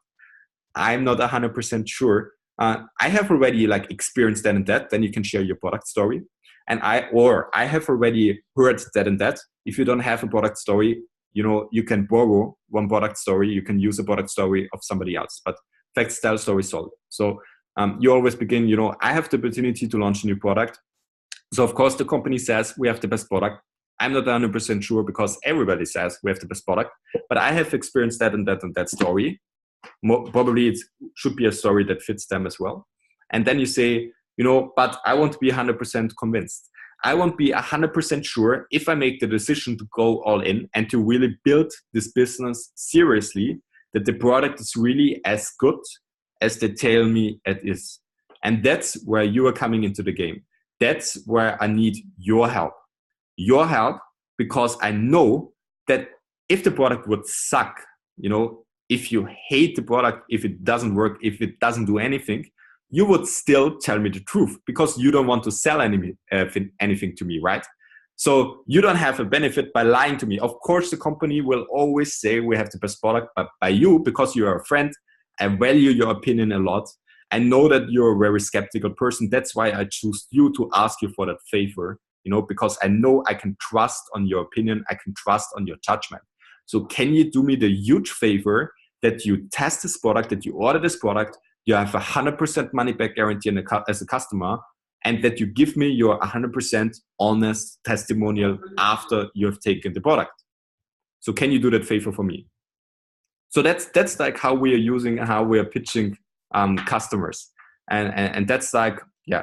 I'm not 100% sure. I have already experienced that and that. Then you can share your product story. And I have already heard that and that. If you don't have a product story, you can borrow one product story. You can use a product story of somebody else. But facts tell, stories sold. So you always begin, I have the opportunity to launch a new product. So of course the company says we have the best product. I'm not 100% sure because everybody says we have the best product. But I have experienced that and that and that story. Probably it should be a story that fits them as well. And then you say, but I want to be 100% convinced. I won't be 100% sure if I make the decision to go all in and to really build this business seriously, that the product is really as good as they tell me it is. And that's where you are coming into the game. That's where I need your help. Your help, because I know that if the product would suck, if you hate the product, if it doesn't work, if it doesn't do anything, you would still tell me the truth because you don't want to sell anything to me, right? So you don't have a benefit by lying to me. Of course, the company will always say we have the best product, but by you, because you are a friend, I value your opinion a lot. I know that you're a very skeptical person. That's why I choose you to ask you for that favor, because I know I can trust on your opinion. I can trust on your judgment. So can you do me the huge favor that you test this product, that you order this product, you have 100% money back guarantee as a customer, and that you give me your 100% honest testimonial after you have taken the product. So can you do that favor for me? So that's like how we are pitching customers. And that's like,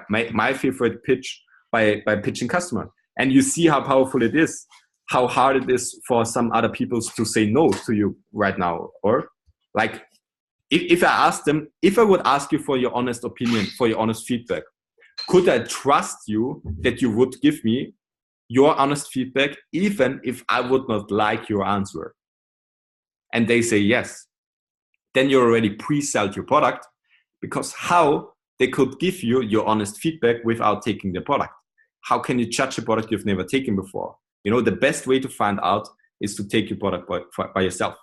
my favorite pitch by pitching customer. And you see how powerful it is, how hard it is for some other people to say no to you right now. Or like, if I would ask you for your honest opinion, for your honest feedback, could I trust you that you would give me your honest feedback, even if I would not like your answer? And they say yes. Then you already pre-sold your product, because how they could give you your honest feedback without taking the product. How can you judge a product you've never taken before? You know, the best way to find out is to take your product by yourself.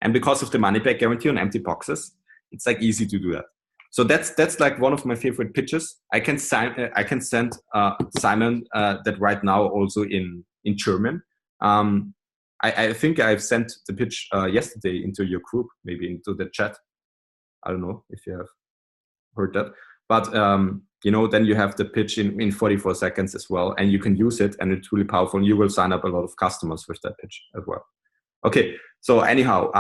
And because of the money back guarantee on empty boxes, it's like easy to do that. So that's like one of my favorite pitches. I can send Simon that right now also in German. I think I've sent the pitch yesterday into your group, maybe into the chat. I don't know if you have heard that, but you know, then you have the pitch in 44 seconds as well, and you can use it, and it's really powerful. And you will sign up a lot of customers with that pitch as well. Okay, so anyhow,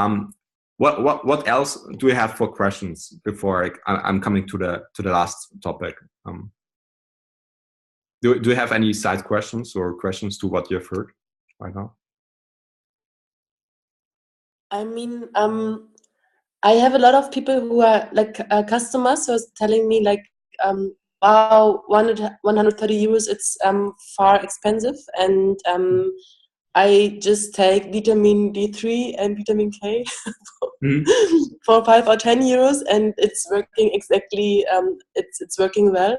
what else do we have for questions before I'm coming to the last topic? Do you have any side questions or questions to what you've heard right now? I mean, I have a lot of people who are like customers who are telling me like, wow, 130 euros, it's far expensive, and I just take vitamin D3 and vitamin K for 5 or 10 euros, and it's working exactly. It's working well,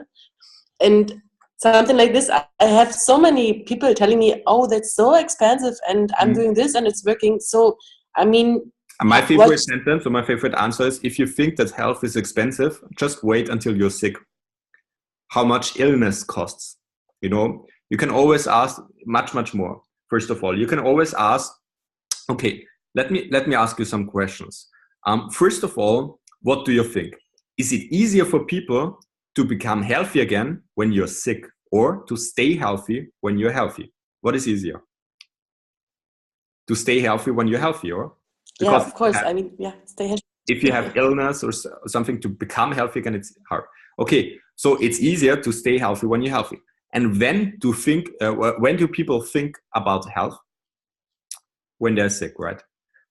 and something like this. I have so many people telling me, "Oh, that's so expensive," and I'm doing this, and it's working. So, I mean, my favorite sentence or my favorite answer is: if you think that health is expensive, just wait until you're sick. How much illness costs? You know, you can always ask much more. First of all, you can always ask, okay, let me ask you some questions. First of all, what do you think? Is it easier for people to become healthy again when you're sick, or to stay healthy when you're healthy? What is easier? To stay healthy when you're healthy, or? Because yeah, of course. I mean, yeah, stay healthy. If you have illness or something to become healthy again, it's hard. Okay, so it's easier to stay healthy when you're healthy. And when do people think about health? When they're sick, right?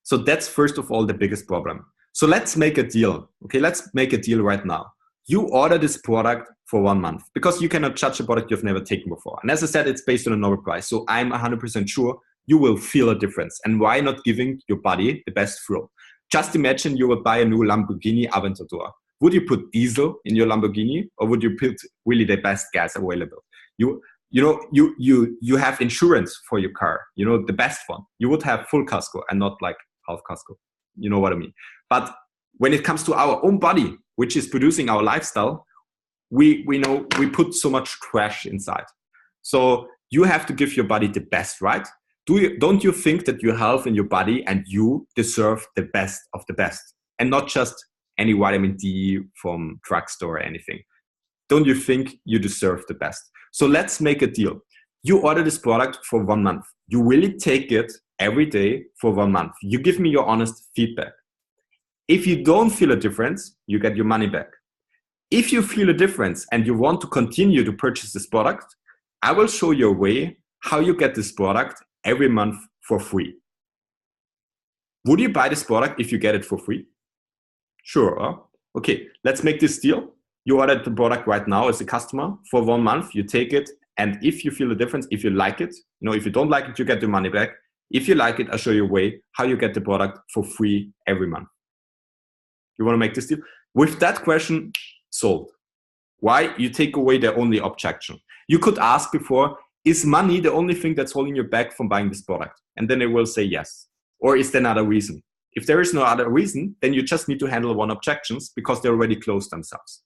So that's first of all the biggest problem. So let's make a deal. Okay, let's make a deal right now. You order this product for 1 month because you cannot judge a product you've never taken before. And as I said, it's based on a normal price. So I'm 100% sure you will feel a difference. And why not giving your body the best thrill? Just imagine you would buy a new Lamborghini Aventador. Would you put diesel in your Lamborghini, or would you put really the best gas available? You have insurance for your car, you know, the best one. You would have full casco and not like half casco. You know what I mean? But when it comes to our own body, which is producing our lifestyle, we put so much trash inside. So you have to give your body the best, right? Don't you think that your health in your body and you deserve the best of the best, and not just any vitamin D from drugstore or anything? Don't you think you deserve the best? So let's make a deal. You order this product for 1 month. You really take it every day for 1 month. You give me your honest feedback. If you don't feel a difference, you get your money back. If you feel a difference and you want to continue to purchase this product, I will show you a way how you get this product every month for free. Would you buy this product if you get it for free? Sure. Huh? Okay, let's make this deal. You ordered the product right now as a customer for 1 month. You take it, and if you feel a difference, if you like it, you know, if you don't like it, you get your money back. If you like it, I'll show you a way how you get the product for free every month. You want to make this deal? With that question solved. Why? You take away the only objection. You could ask before, is money the only thing that's holding you back from buying this product? And then they will say yes. Or is there another reason? If there is no other reason, then you just need to handle one objections because they already closed themselves.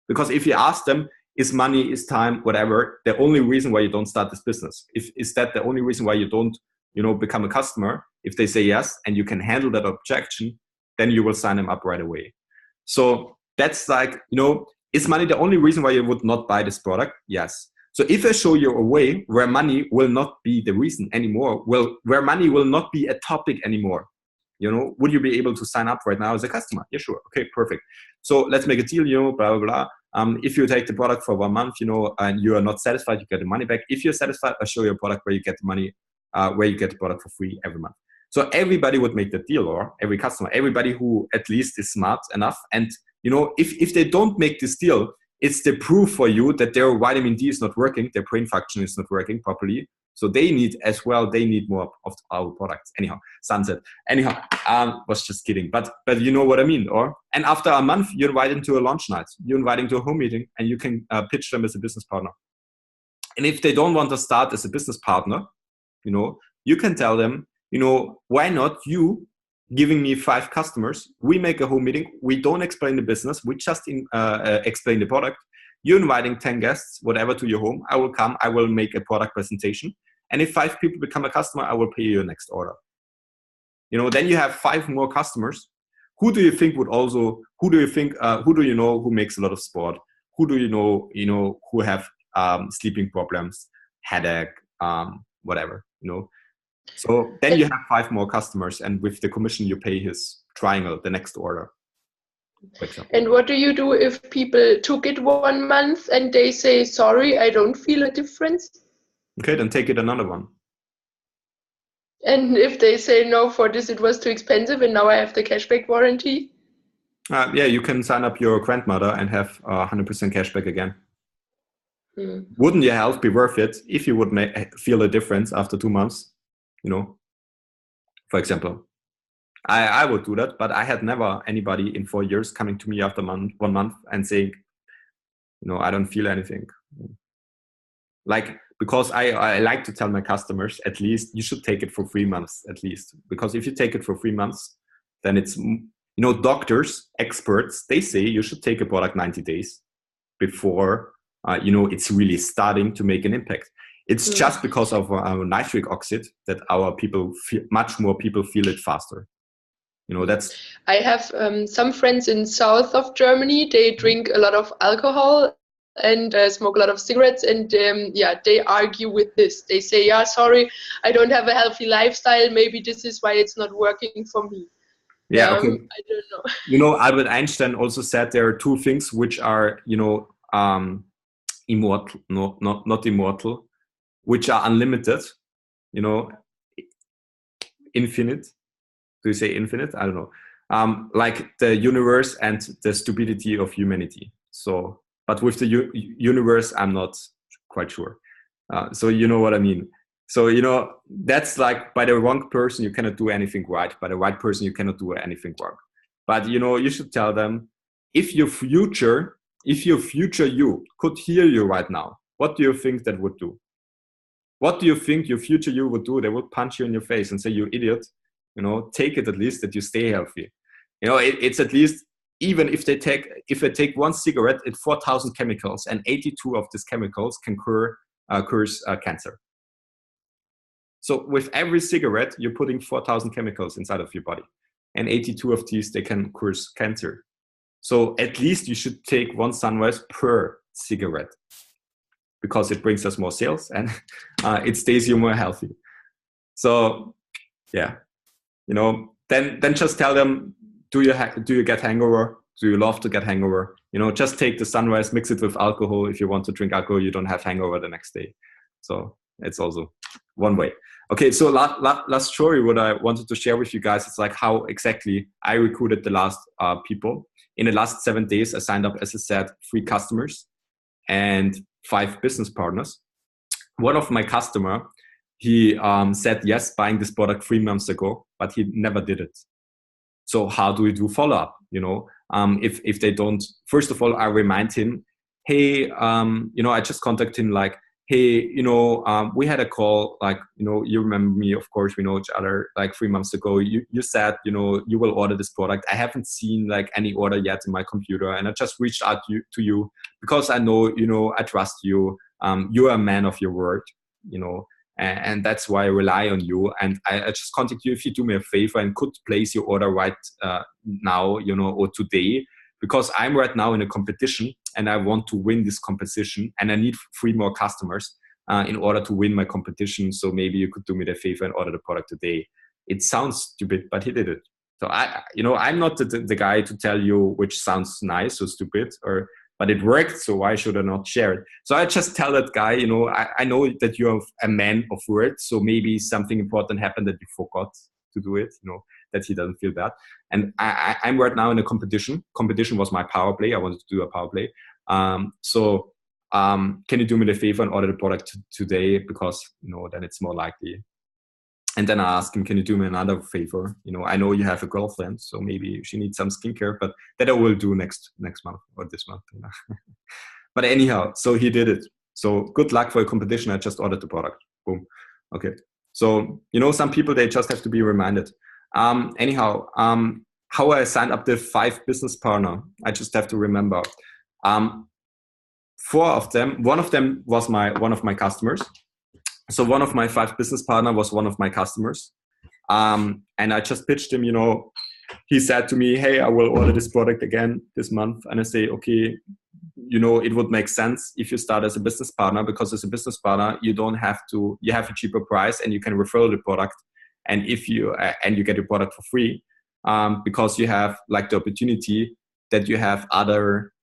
Because if you ask them, is money, is time, whatever, the only reason why you don't start this business? Is that the only reason why you don't, you know, become a customer? If they say yes, and you can handle that objection, then you will sign them up right away. So that's like, you know, is money the only reason why you would not buy this product? Yes. So if I show you a way where money will not be the reason anymore, where money will not be a topic anymore, you know, would you be able to sign up right now as a customer? Yeah, sure. Okay, perfect. So let's make a deal, you know, blah, blah, blah. If you take the product for 1 month, you know, and you are not satisfied, you get the money back. If you're satisfied, I'll show you a product where you get the money, where you get the product for free every month. So everybody would make the deal, or every customer, everybody who at least is smart enough. And, you know, if they don't make this deal, it's the proof for you that their vitamin D is not working, their brain function is not working properly. So they need more of our products. Anyhow, sunset. Anyhow, was just kidding. But you know what I mean, and after a month, you invite them to a lunch night, you invite them to a home meeting, and you can pitch them as a business partner. And if they don't want to start as a business partner, you can tell them, why not you giving me 5 customers? We make a home meeting. We don't explain the business. We just explain the product. You're inviting 10 guests, whatever, to your home. I will come. I will make a product presentation. And if 5 people become a customer, I will pay you your next order. Then you have 5 more customers. Who do you think who do you know who makes a lot of sport? Who do you know who have sleeping problems, headache, whatever, So then you have 5 more customers, and with the commission, you pay his triangle, the next order. And what do you do if people took it 1 month and they say, sorry, I don't feel a difference? Okay, then take it another one. And if they say, no, for this it was too expensive and now I have the cashback warranty? Yeah, you can sign up your grandmother and have 100% cashback again. Wouldn't your health be worth it if you would feel a difference after 2 months? For example. I would do that, but I had never anybody in 4 years coming to me after 1 month and saying, I don't feel anything. Because I like to tell my customers, at least you should take it for 3 months at least. Because if you take it for 3 months, then it's, doctors, experts, they say you should take a product 90 days before, it's really starting to make an impact. It's just because of nitric oxide that much more people feel it faster. I have some friends in south of Germany. They drink a lot of alcohol and smoke a lot of cigarettes, and they argue with this. They say, yeah, sorry, I don't have a healthy lifestyle. Maybe this is why it's not working for me. Yeah, okay. I don't know. Albert Einstein also said there are 2 things which are, immortal, not immortal, which are unlimited, infinite. Do you say infinite? I don't know. Like the universe and the stupidity of humanity. So, but with the universe, I'm not quite sure. So you know what I mean. So, that's like by the wrong person, you cannot do anything right. By the right person, you cannot do anything wrong. But, you should tell them, if your future you could hear you right now, what do you think that would do? What do you think your future you would do? They would punch you in your face and say, you idiot. Take it at least that you stay healthy. It's at least, even if they take 1 cigarette, it's 4,000 chemicals, and 82 of these chemicals can cause cancer. So with every cigarette, you're putting 4,000 chemicals inside of your body, and 82 of these, they can cause cancer. So at least you should take 1 sunrise per cigarette, because it brings us more sales and it stays you more healthy. So yeah. Then just tell them, do you get hangover? Do you love to get hangover? Just take the sunrise, mix it with alcohol. If you want to drink alcohol, you don't have hangover the next day. So it's also one way. Okay, so last story, what I wanted to share with you guys, it's like how exactly I recruited the last people. In the last 7 days, I signed up, as I said, 3 customers and 5 business partners. One of my customer, he said yes, buying this product 3 months ago, but he never did it. So how do we do follow-up? If they don't, first of all, I remind him, hey, I just contact him like, hey, we had a call, like, you remember me, of course, we know each other, like 3 months ago, you said, you will order this product. I haven't seen like any order yet in my computer. And I just reached out to you because I know, I trust you. You're a man of your word, and that's why I rely on you. And I just contact you if you do me a favor and could place your order right now, or today, because I'm right now in a competition and I want to win this competition and I need 3 more customers in order to win my competition. So maybe you could do me the favor and order the product today. It sounds stupid, but he did it. So I'm not the guy to tell you which sounds nice or stupid, but it worked, so why should I not share it? So I just tell that guy, I know that you're a man of words, so maybe something important happened that you forgot to do it, that he doesn't feel bad. And I'm right now in a competition. Competition was my power play. I wanted to do a power play. Can you do me the favor and order the product today, because then it's more likely. And then I ask him, can you do me another favor? I know you have a girlfriend, so maybe she needs some skincare, but that I will do next month or this month. But anyhow, so he did it. So good luck for your competition. I just ordered the product. Boom. Okay. So, some people, they just have to be reminded. Anyhow, how I signed up the 5 business partner, I just have to remember. 4 of them, one of them was one of my customers. So one of my 5 business partner was one of my customers. And I just pitched him, he said to me, hey, I will order this product again this month. And I say, okay, it would make sense if you start as a business partner, because as a business partner, you have a cheaper price and you can refer the product. And if you get your product for free, because you have like the opportunity that you have other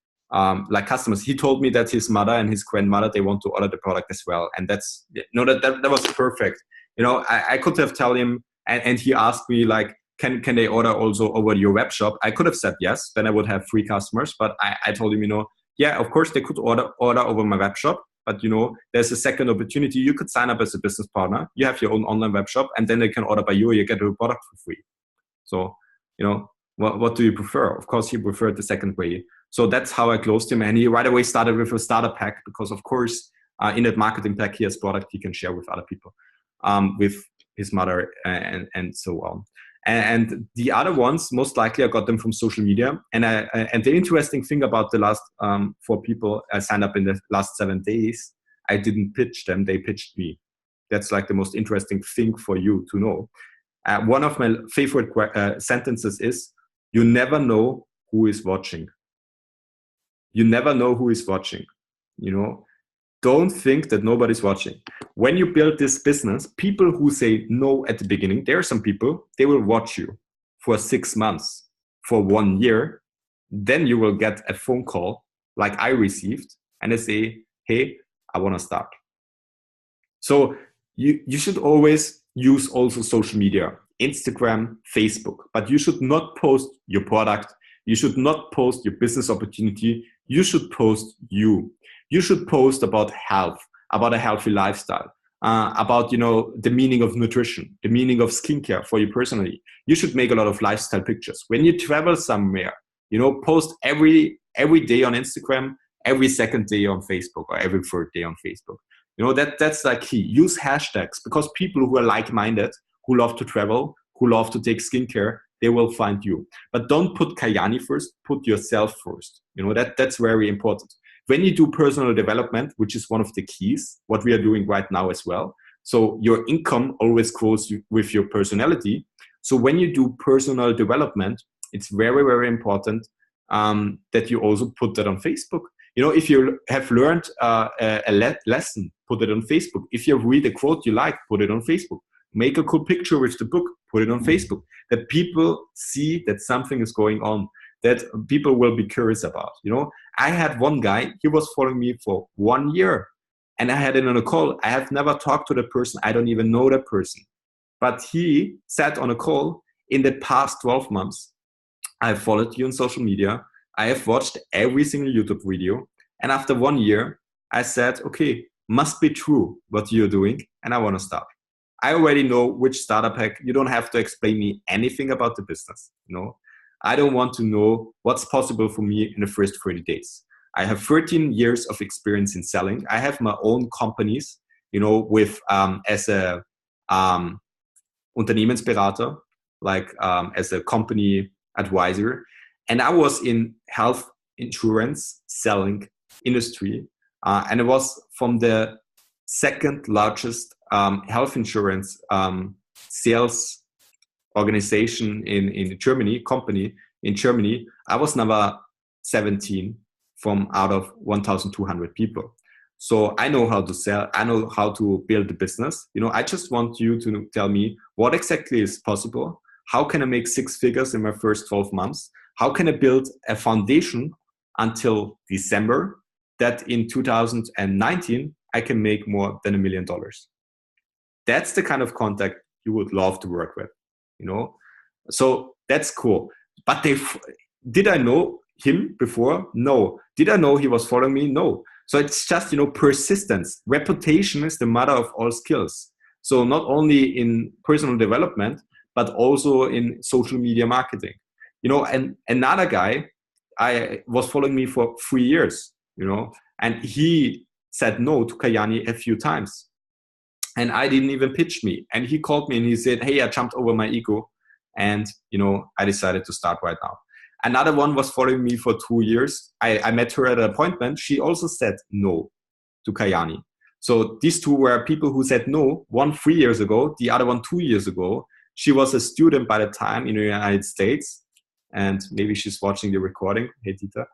like customers. He told me that his mother and his grandmother, they want to order the product as well. And that was perfect. I could have told him, and he asked me like, can they order also over your web shop? I could have said yes, then I would have 3 customers. But I told him, yeah, of course they could order over my web shop. But there's a second opportunity. You could sign up as a business partner. You have your own online web shop, and then they can order by you. You get a product for free. So, what do you prefer? Of course, he preferred the second way. So that's how I closed him. And he right away started with a starter pack, because of course, in that marketing pack, he has product he can share with other people, with his mother and so on. And the other ones, most likely, I got them from social media. And the interesting thing about the last 4 people I signed up in the last 7 days, I didn't pitch them; they pitched me. That's like the most interesting thing for you to know. One of my favorite sentences is, "You never know who is watching." You never know who is watching. Don't think that nobody's watching. When you build this business, people who say no at the beginning, there are some people, they will watch you for 6 months, for 1 year. Then you will get a phone call like I received, and they say, hey, I want to start. So you should always use also social media, Instagram, Facebook, but you should not post your product. You should not post your business opportunity. You should post you. You should post about health, about a healthy lifestyle, about the meaning of nutrition, the meaning of skincare for you personally. You should make a lot of lifestyle pictures. When you travel somewhere, post every day on Instagram, every second day on Facebook, or every third day on Facebook. That's like key. Use hashtags, because people who are like-minded, who love to travel, who love to take skincare, they will find you. But don't put Kayani first, put yourself first. That's very important. When you do personal development, which is one of the keys, what we are doing right now as well. So your income always grows with your personality. So when you do personal development, it's very, very important that you also put that on Facebook. If you have learned a lesson, put it on Facebook. If you read a quote you like, put it on Facebook. Make a cool picture with the book, put it on Facebook. That people see that something is going on, that people will be curious about. I had one guy, he was following me for 1 year, and I had it on a call. I have never talked to the person. I don't even know that person. But he said on a call, in the past 12 months, I followed you on social media. I have watched every single YouTube video. And after 1 year, I said, okay, must be true what you're doing, and I want to start. I already know which starter pack. You don't have to explain me anything about the business. I don't want to know what's possible for me in the first 30 days. I have 13 years of experience in selling. I have my own companies, with as a Unternehmensberater, like as a company advisor. And I was in health insurance selling industry. And it was from the second largest health insurance sales organization in Germany, company in Germany. I was number 17 from out of 1,200 people. So I know how to sell. I know how to build a business. I just want you to tell me what exactly is possible. How can I make 6 figures in my first 12 months? How can I build a foundation until December that in 2019, I can make more than $1 million? That's the kind of contact you would love to work with, So that's cool. But did I know him before? No. Did I know he was following me? No. So it's just, persistence. Reputation is the mother of all skills. So not only in personal development, but also in social media marketing. And another guy was following me for 3 years, and he said no to Kayani a few times. And I didn't even pitch me. And he called me and he said, hey, I jumped over my ego. And, I decided to start right now. Another one was following me for 2 years. I met her at an appointment. She also said no to Kayani. So these two were people who said no, one 3 years ago, the other one 2 years ago. She was a student by the time in the United States. And maybe she's watching the recording. Hey, Tita.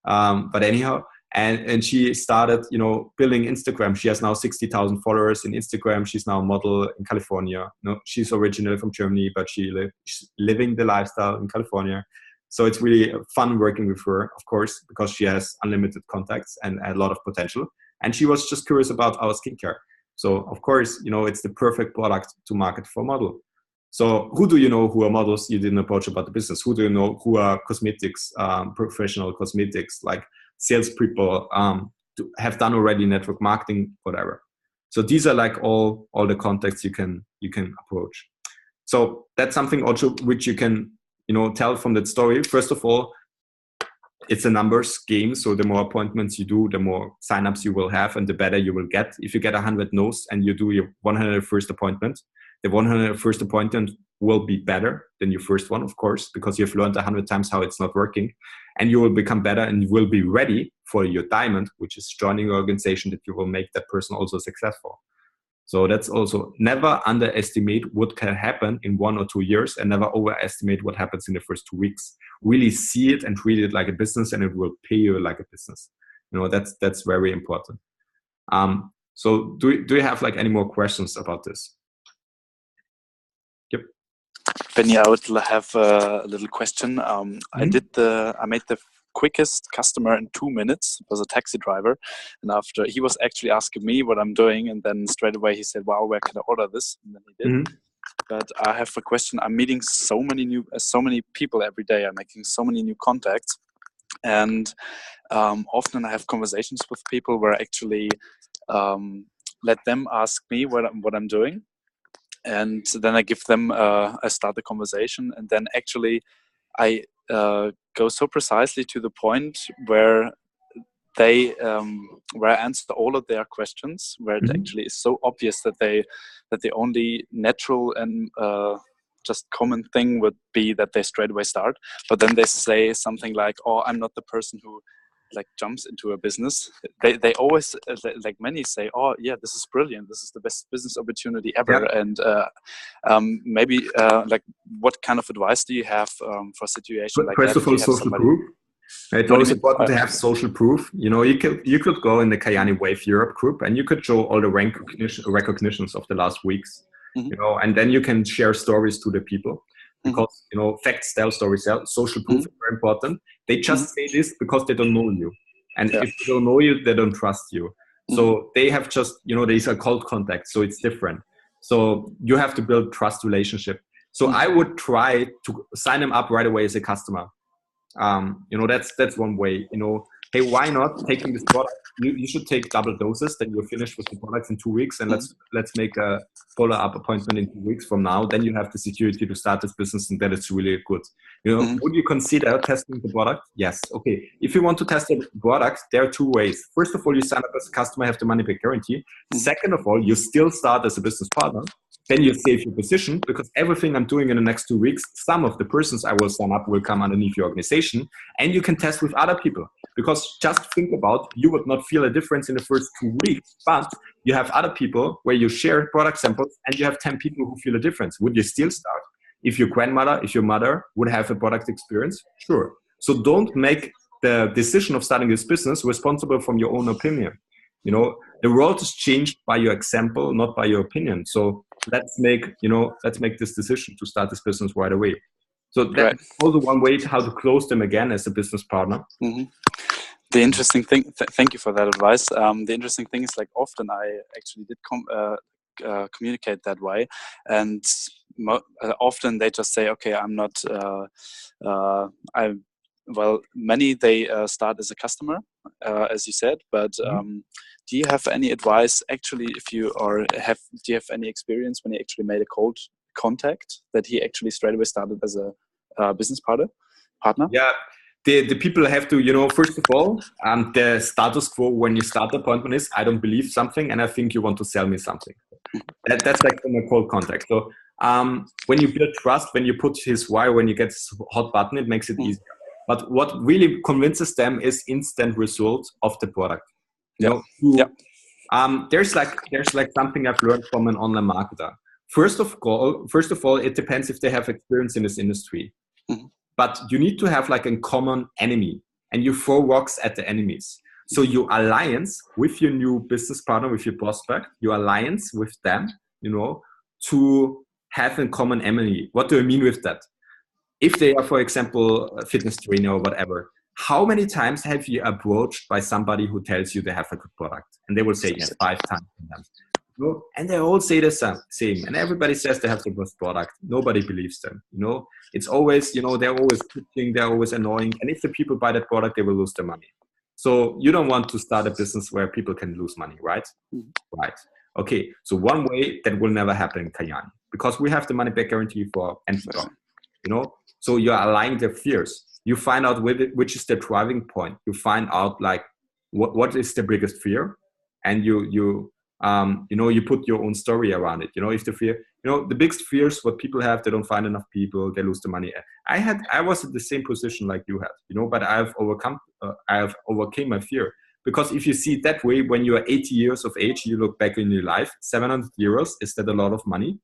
But anyhow, and she started, building Instagram. She has now 60,000 followers in Instagram. She's now a model in California. She's originally from Germany, but she's living the lifestyle in California. So it's really fun working with her, of course, because she has unlimited contacts and a lot of potential. And she was just curious about our skincare. So of course, it's the perfect product to market for a model. So who do you know who are models you didn't approach about the business? Who do you know who are cosmetics, professional cosmetics, like salespeople, have done already network marketing, whatever. So these are like all the contacts you can approach. So that's something also which you can, tell from that story. First of all, it's a numbers game. So the more appointments you do, the more signups you will have and the better you will get. If you get 100 no's and you do your 101st appointment, the 101st appointment will be better than your first one, of course, because you've learned 100 times how it's not working, and you will become better and you will be ready for your diamond, which is joining an organization that you will make that person also successful. So that's also, never underestimate what can happen in 1 or 2 years, and never overestimate what happens in the first 2 weeks. Really see it and treat it like a business, and it will pay you like a business. That's very important. So do you have like any more questions about this? Yep. Benny, I would have a little question. I made the quickest customer in 2 minutes. It was a taxi driver, and after he was actually asking me what I'm doing, and then straight away he said, "Wow, where can I order this?" And then he did. But I have a question. I'm meeting so many people every day. I'm making so many new contacts, and often I have conversations with people where I actually let them ask me what I'm doing. And then I give them, I start the conversation, and then actually I go so precisely to the point where they, where I answer all of their questions, where it actually is so obvious that the only natural and just common thing would be that they straight away start, but then they say something like, "Oh, I'm not the person who like jumps into a business." They always like many say, "Oh yeah, this is brilliant, this is the best business opportunity ever." Yeah. And maybe like what kind of advice do you have for a situation like first that? First of all, social proof. It's always important to have social proof. You could go in the Kayani Wave Europe group and you could show all the recognitions of the last weeks, and then you can share stories to the people. Because facts tell, stories tell. Social proof is very important. They just say this because they don't know you, and if they don't know you, they don't trust you. So they have just these are cold contacts, so it's different. So you have to build trust relationship. So I would try to sign them up right away as a customer. That's one way. Hey, why not taking this product? You should take double doses. Then you're finished with the products in 2 weeks, and let's make a follow-up appointment in 2 weeks from now. Then you have the security to start this business, and that is really good. Would you consider testing the product? Yes. Okay. If you want to test the product, there are 2 ways. First of all, you sign up as a customer, have the money back guarantee. Second of all, you still start as a business partner. Then you save your position, because everything I'm doing in the next 2 weeks, some of the persons I will sign up will come underneath your organization, and you can test with other people. Because just think about, you would not feel a difference in the first 2 weeks, but you have other people where you share product samples and you have 10 people who feel a difference. Would you still start? If your grandmother, if your mother would have a product experience, sure. So don't make the decision of starting this business responsible from your own opinion. The world is changed by your example, not by your opinion. So let's make this decision to start this business right away. So that's also one way how to close them again as a business partner. The interesting thing, thank you for that advice. The interesting thing is, like, often I actually did communicate that way, and often they just say, "Okay, I'm not. well, many they start as a customer, as you said, but do you have any advice actually if you do you have any experience when you actually made a cold contact that he actually straight away started as a business partner? Yeah, the people have to, you know, first of all, the status quo when you start the appointment is, I don't believe something and I think you want to sell me something. That's like from a cold contact. So when you build trust, when you put his why, when you get this hot button, it makes it easier. But what really convinces them is instant results of the product. You know, there's like something I've learned from an online marketer. First of all, it depends if they have experience in this industry. But you need to have like a common enemy, and you throw rocks at the enemies. So you alliance with your new business partner, with your prospect, you alliance with them, you know, to have a common enemy. What do I mean with that? If they are, for example, a fitness trainer or whatever, how many times have you approached by somebody who tells you they have a good product? And they will say, yes, 5 times. You know? And they all say the same. And everybody says they have the best product. Nobody believes them. You know, it's always, you know, they're always pitching, they're always annoying. And if the people buy that product, they will lose their money. So you don't want to start a business where people can lose money, right? Right. Okay. So one way that will never happen in Heyny, because we have the money back guarantee for Amsterdam, you know? So you're aligning their fears. You find out which is the driving point. You find out like what is the biggest fear, and you know, you put your own story around it. You know, if the fear, you know, the biggest fears what people have, they don't find enough people, they lose the money. I was in the same position like you had, you know, but I've overcame my fear. Because if you see it that way, when you are 80 years of age, you look back in your life, 700 euros, is that a lot of money?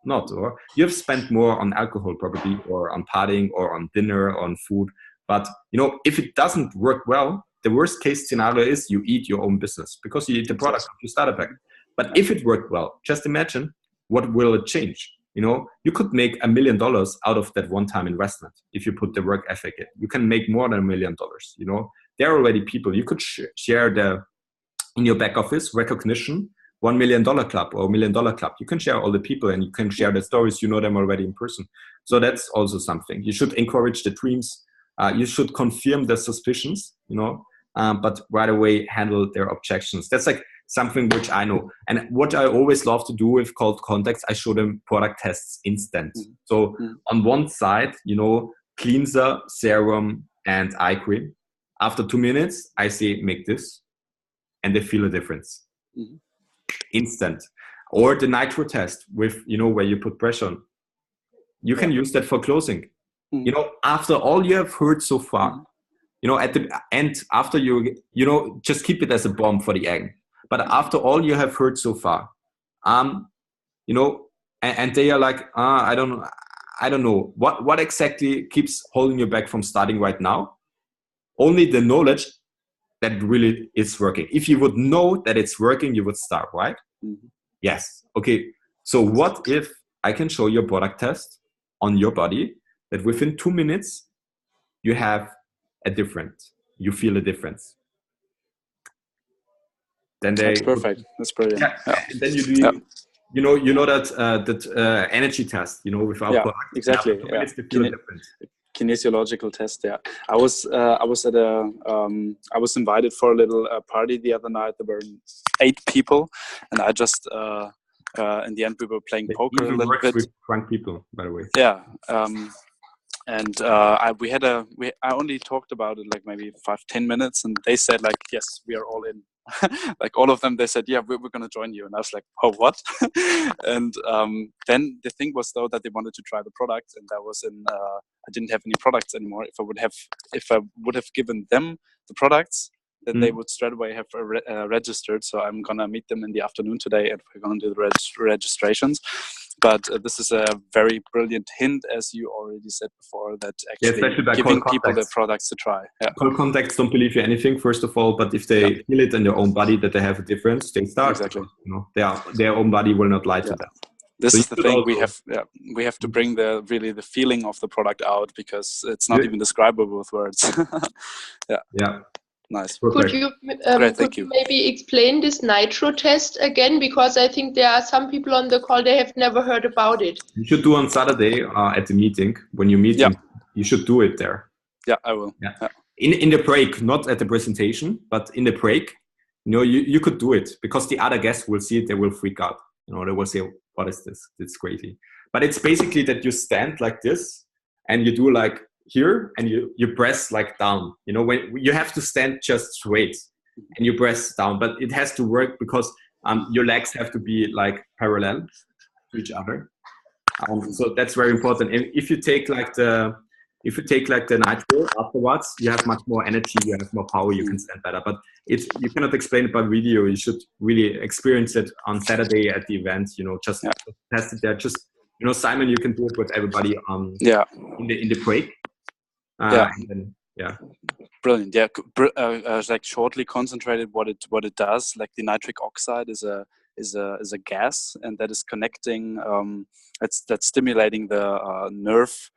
Not, or you have spent more on alcohol probably, or on partying, or on dinner, or on food. But you know, if it doesn't work well, the worst case scenario is you eat your own business because you eat the product of your starter pack. But if it worked well, just imagine what will it change. You know, you could make $1 million out of that one-time investment if you put the work ethic in. You can make more than $1 million. You know, there are already people you could share in your back office recognition. $1 million club or $1 million club. You can share all the people and you can share the stories. You know them already in person. So that's also something. You should encourage the dreams. You should confirm the suspicions, you know, but right away handle their objections. That's like something which I know. And what I always love to do with cold contacts, I show them product tests instant. So on one side, you know, cleanser, serum, and eye cream. After 2 minutes, I say, make this. And they feel a difference. Instant. Or the nitro test with, you know, where you put pressure on. You can use that for closing. You know, after all you have heard so far, you know, at the end, after you know, just keep it as a bomb for the egg. But after all you have heard so far, you know, and they are like, I don't know what exactly keeps holding you back from starting right now. Only the knowledge that really is working. If you would know that it's working, you would start, right? Yes. Okay. So what if I can show you a product test on your body that within 2 minutes you have a difference, you feel a difference? Then that's perfect. That's brilliant. Yeah. Then you do, you know that energy test, you know, with our product. Exactly. Kinesiological test. Yeah, I was invited for a little party the other night. There were 8 people, and I just in the end we were playing poker a little bit. With drunk people, by the way. Yeah. And I only talked about it like maybe 5-10 minutes, and they said like, yes, we are all in. Like all of them, they said, yeah, we're going to join you. And I was like, oh, what? And then the thing was though that they wanted to try the product, and that was I didn't have any products anymore. If I would have given them the products, then they would straight away have registered. So I'm gonna meet them in the afternoon today, and we're gonna do the registrations. But this is a very brilliant hint, as you already said before, that actually giving people the products to try. Yeah. Cold contacts don't believe you anything, first of all, but if they feel it in their own body that they have a difference, they start. Exactly. You know, their own body will not lie to them. This is the thing, we have to bring the feeling of the product out, because it's not even describable with words. Yeah. Nice. Could you maybe explain this nitro test again? Because I think there are some people on the call, they have never heard about it. You should do on Saturday at the meeting. When you meet, you should do it there. Yeah, I will. Yeah. Yeah. In the break, not at the presentation, but in the break, you could do it, because the other guests will see it, they will freak out. They will say, what is this? It's crazy. But it's basically that you stand like this and you do like here, and you press like down. When you have to stand just straight and you press down, but it has to work because your legs have to be like parallel to each other. So that's very important. And if you take like the nitro afterwards, you have much more energy, you have more power, you can stand better. But you cannot explain it by video. You should really experience it on Saturday at the event. Just test it there. Just Simon, you can do it with everybody in the break. And then, brilliant. Yeah, like shortly concentrated what it does. Like the nitric oxide is a gas, and that is connecting. That's stimulating the nerve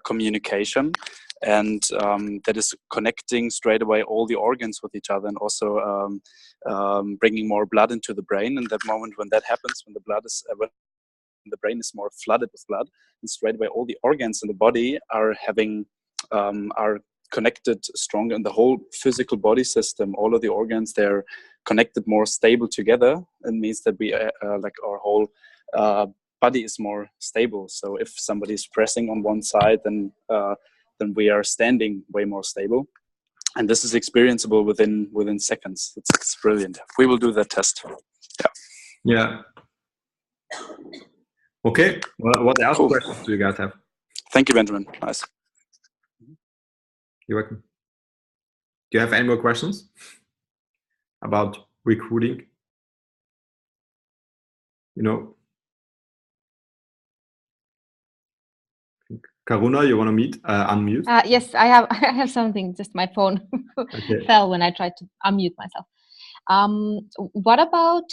communication, and that is connecting straight away all the organs with each other, and also bringing more blood into the brain. And that moment when that happens, when the brain is more flooded with blood, and straight away all the organs in the body are connected stronger, and the whole physical body system, all of the organs, they're connected more stable together. It means that we like our whole body is more stable. So if somebody is pressing on one side, then we are standing way more stable, and this is experienceable within seconds. It's brilliant. We will do that test. Yeah. Okay. Well, what else questions do you guys have? Thank you, Benjamin. Nice. You're welcome. Do you have any more questions about recruiting? Karuna, you want to unmute? Yes, I have something. Just my phone fell when I tried to unmute myself. What about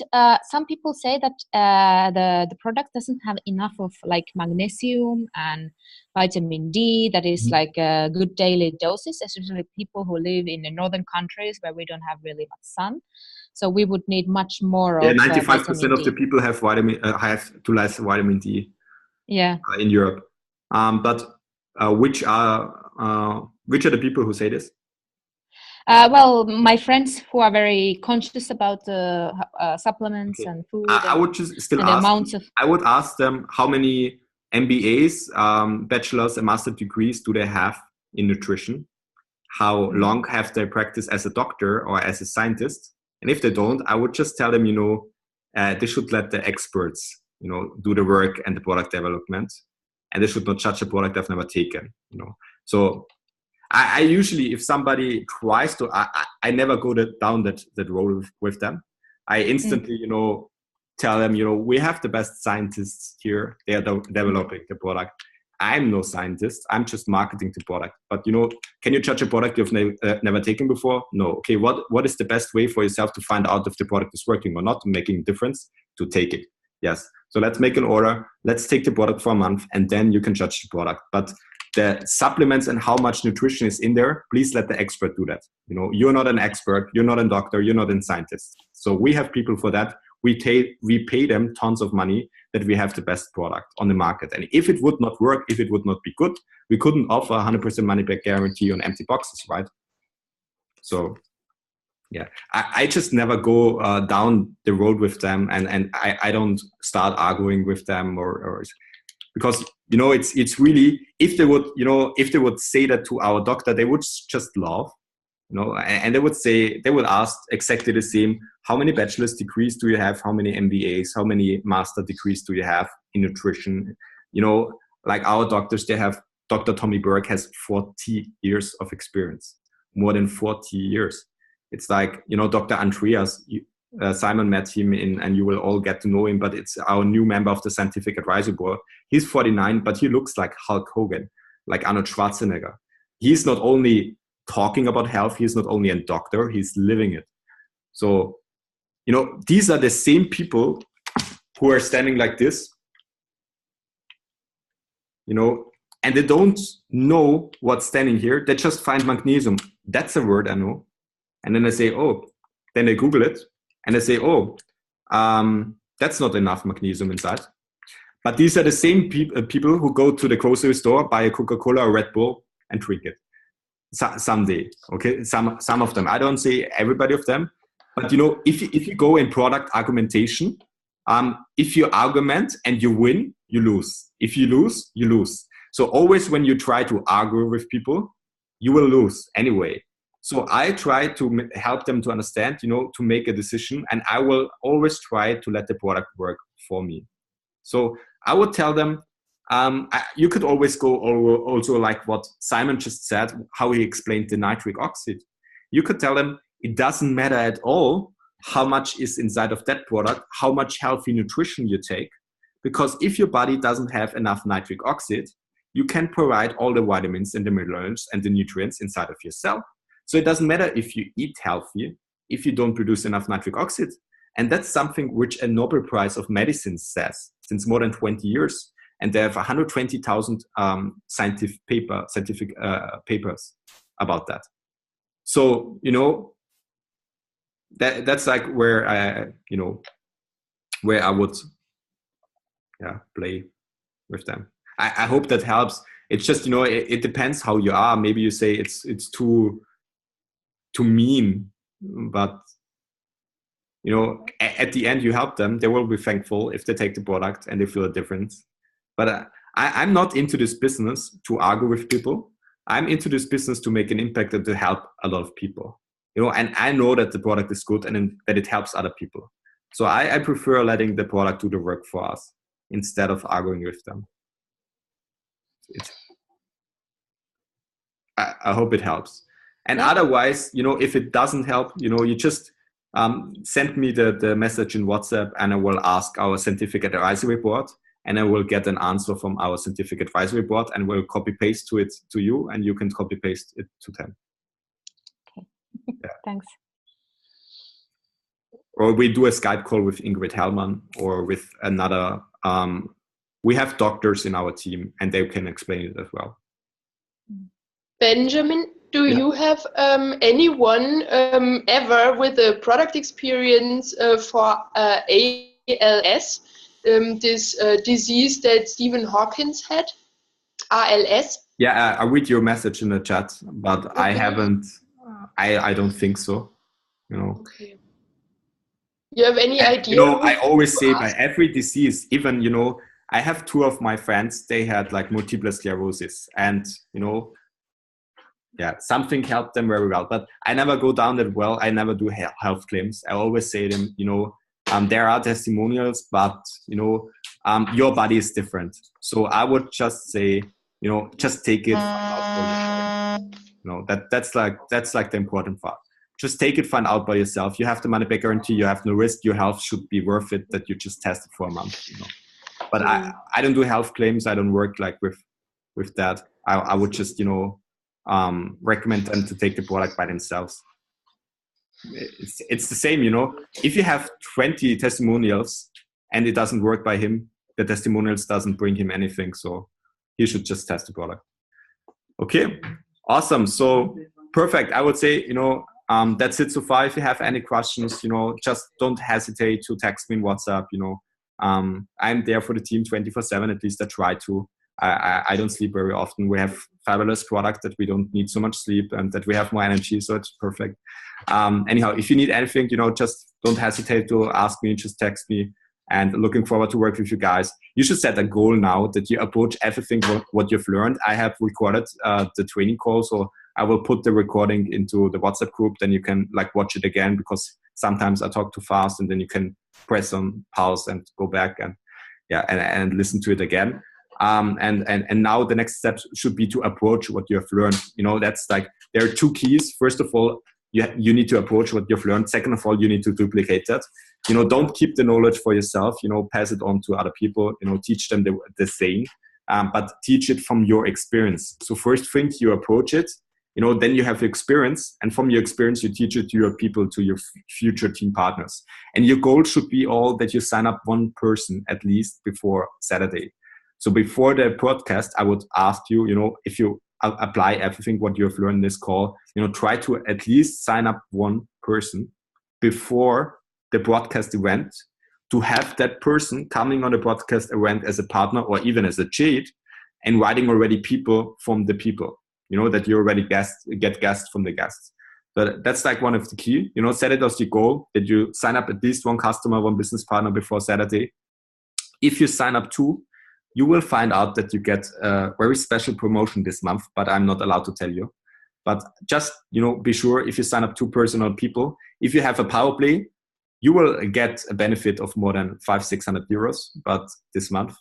some people say that the product doesn't have enough of like magnesium and vitamin D, that is like a good daily doses, especially people who live in the northern countries where we don't have really much sun. So we would need much more of 95% of the people have too less vitamin D. Yeah. In Europe. But which are the people who say this? Well, my friends who are very conscious about supplements and food. I would just still ask. I would ask them how many MBAs, bachelor's and master degrees, do they have in nutrition? How long have they practiced as a doctor or as a scientist? And if they don't, I would just tell them, they should let the experts, do the work and the product development, and they should not judge a product they've never taken. So I usually, if somebody tries to, I never go down that road with them. I instantly, tell them, we have the best scientists here. They are developing the product. I'm no scientist. I'm just marketing the product. But, can you judge a product you've never taken before? No. Okay, what is the best way for yourself to find out if the product is working or not, making a difference? To take it. Yes. So let's make an order. Let's take the product for a month, and then you can judge the product. But the supplements and how much nutrition is in there, please let the expert do that. You're not an expert. You're not a doctor. You're not a scientist. So we have people for that. We pay them tons of money that we have the best product on the market. And if it would not work, if it would not be good, we couldn't offer 100% money back guarantee on empty boxes, right? So yeah, I just never go down the road with them, and I don't start arguing with them or because it's really, if they would say that to our doctor, they would just laugh, and they would ask exactly the same. How many bachelor's degrees do you have? How many MBAs? How many master degrees do you have in nutrition? Like our doctors, they have, Dr. Tommy Berg has 40 years of experience, more than 40 years. It's like, Dr. Andreas, Simon met him and you will all get to know him, but it's our new member of the Scientific Advisory Board. He's 49, but he looks like Hulk Hogan, like Arnold Schwarzenegger. He's not only talking about health, he's not only a doctor, he's living it. So, these are the same people who are standing like this, and they don't know what's standing here. They just find magnesium. That's a word I know. And then they say, then they Google it and they say, that's not enough magnesium inside. But these are the same people who go to the grocery store, buy a Coca-Cola or Red Bull and drink it. someday. Okay, some of them. I don't say everybody of them, but you know, if you go in product argumentation, if you argument and you win, you lose. If you lose, you lose. So always when you try to argue with people, you will lose anyway. So I try to help them to understand, you know, to make a decision, and I will always try to let the product work for me. So I would tell them, you could always go also like what Simon just said, how he explained the nitric oxide. You could tell them it doesn't matter at all how much is inside of that product, how much healthy nutrition you take, because if your body doesn't have enough nitric oxide, you can provide all the vitamins and the minerals and the nutrients inside of your cell. So it doesn't matter if you eat healthy, if you don't produce enough nitric oxide. And that's something which a Nobel Prize of Medicine says since more than 20 years. And they have 120,000 scientific papers about that. So, you know, that's like where I would play with them. I hope that helps. It's just, you know, it depends how you are. Maybe you say it's too mean, but you know, at the end you help them. They will be thankful if they take the product and they feel a difference. But I'm not into this business to argue with people. I'm into this business to make an impact and to help a lot of people. You know, and I know that the product is good and that it helps other people. So I prefer letting the product do the work for us instead of arguing with them. I hope it helps. And otherwise, you know, if it doesn't help, you know, you just send me the message in WhatsApp, and I will ask our scientific advisory board, and I will get an answer from our scientific advisory board, and we'll copy paste to you, and you can copy paste it to them. Okay. Yeah. Thanks. Or we do a Skype call with Ingrid Hellman or with another. We have doctors in our team, and they can explain it as well. Benjamin, do you have anyone ever with a product experience for ALS, this disease that Stephen Hawking had, ALS? Yeah, I read your message in the chat, but okay. I haven't. I don't think so. You know. Okay. You have any idea? You know, I always say by every disease, even, you know, I have 2 of my friends, they had like multiple sclerosis, and, you know, yeah, something helped them very well, but I never go down that well. I never do health claims. I always say to them, you know, there are testimonials, but, you know, your body is different. So I would just say, you know, just take it. You know, that's like the important part. Just take it, find out by yourself. You have the money back guarantee. You have no risk. Your health should be worth it that you just test it for a month. You know, but I don't do health claims. I don't work like with that. I would just, you know, recommend them to take the product by themselves. It's the same, you know. If you have 20 testimonials and it doesn't work by him, the testimonials doesn't bring him anything. So he should just test the product. Okay, awesome. So perfect. I would say, you know, that's it so far. If you have any questions, you know, just don't hesitate to text me in WhatsApp. You know, I'm there for the team 24/7. At least I try to. I don't sleep very often. We have fabulous product that we don't need so much sleep and that we have more energy. So it's perfect. Anyhow, if you need anything, you know, just don't hesitate to ask me. Just text me. And looking forward to work with you guys. You should set a goal now that you approach everything what you've learned. I have recorded the training call, so I will put the recording into the WhatsApp group. Then you can like watch it again, because sometimes I talk too fast, and then you can press on pause and go back and and listen to it again. And now the next step should be to approach what you have learned. You know, that's like, there are 2 keys. First of all, you need to approach what you've learned. Second of all, you need to duplicate that. You know, don't keep the knowledge for yourself. You know, pass it on to other people. You know, teach them the same, but teach it from your experience. So first thing, you approach it. You know, then you have experience, and from your experience, you teach it to your people, to your future team partners. And your goal should be all that you sign up 1 person at least before Saturday. So before the podcast, I would ask you, you know, if you apply everything what you have learned in this call, you know, try to at least sign up 1 person before the broadcast event, to have that person coming on the broadcast event as a partner or even as a cheat, inviting already people from the people. you know, that you already get guests from the guests. But that's like one of the key, you know, set it as your goal that you sign up at least one customer, one business partner before Saturday. If you sign up 2, you will find out that you get a very special promotion this month, but I'm not allowed to tell you. But just, you know, be sure if you sign up 2 personal people, if you have a power play, you will get a benefit of more than 500-600 euros, but this month.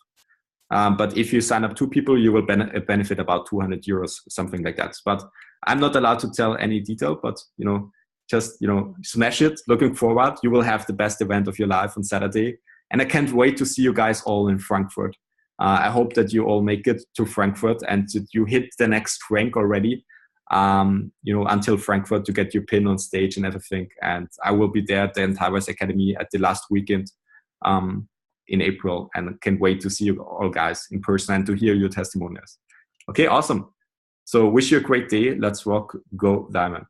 But if you sign up 2 people, you will benefit about 200 euros, something like that. But I'm not allowed to tell any detail, but, you know, just, you know, smash it. Looking forward. You will have the best event of your life on Saturday. And I can't wait to see you guys all in Frankfurt. I hope that you all make it to Frankfurt and that you hit the next rank already, you know, until Frankfurt to get your pin on stage and everything. And I will be there at the Untitled Academy at the last weekend in April, and can't wait to see you all guys in person and to hear your testimonials. Okay, awesome. So wish you a great day. Let's rock, go Diamond.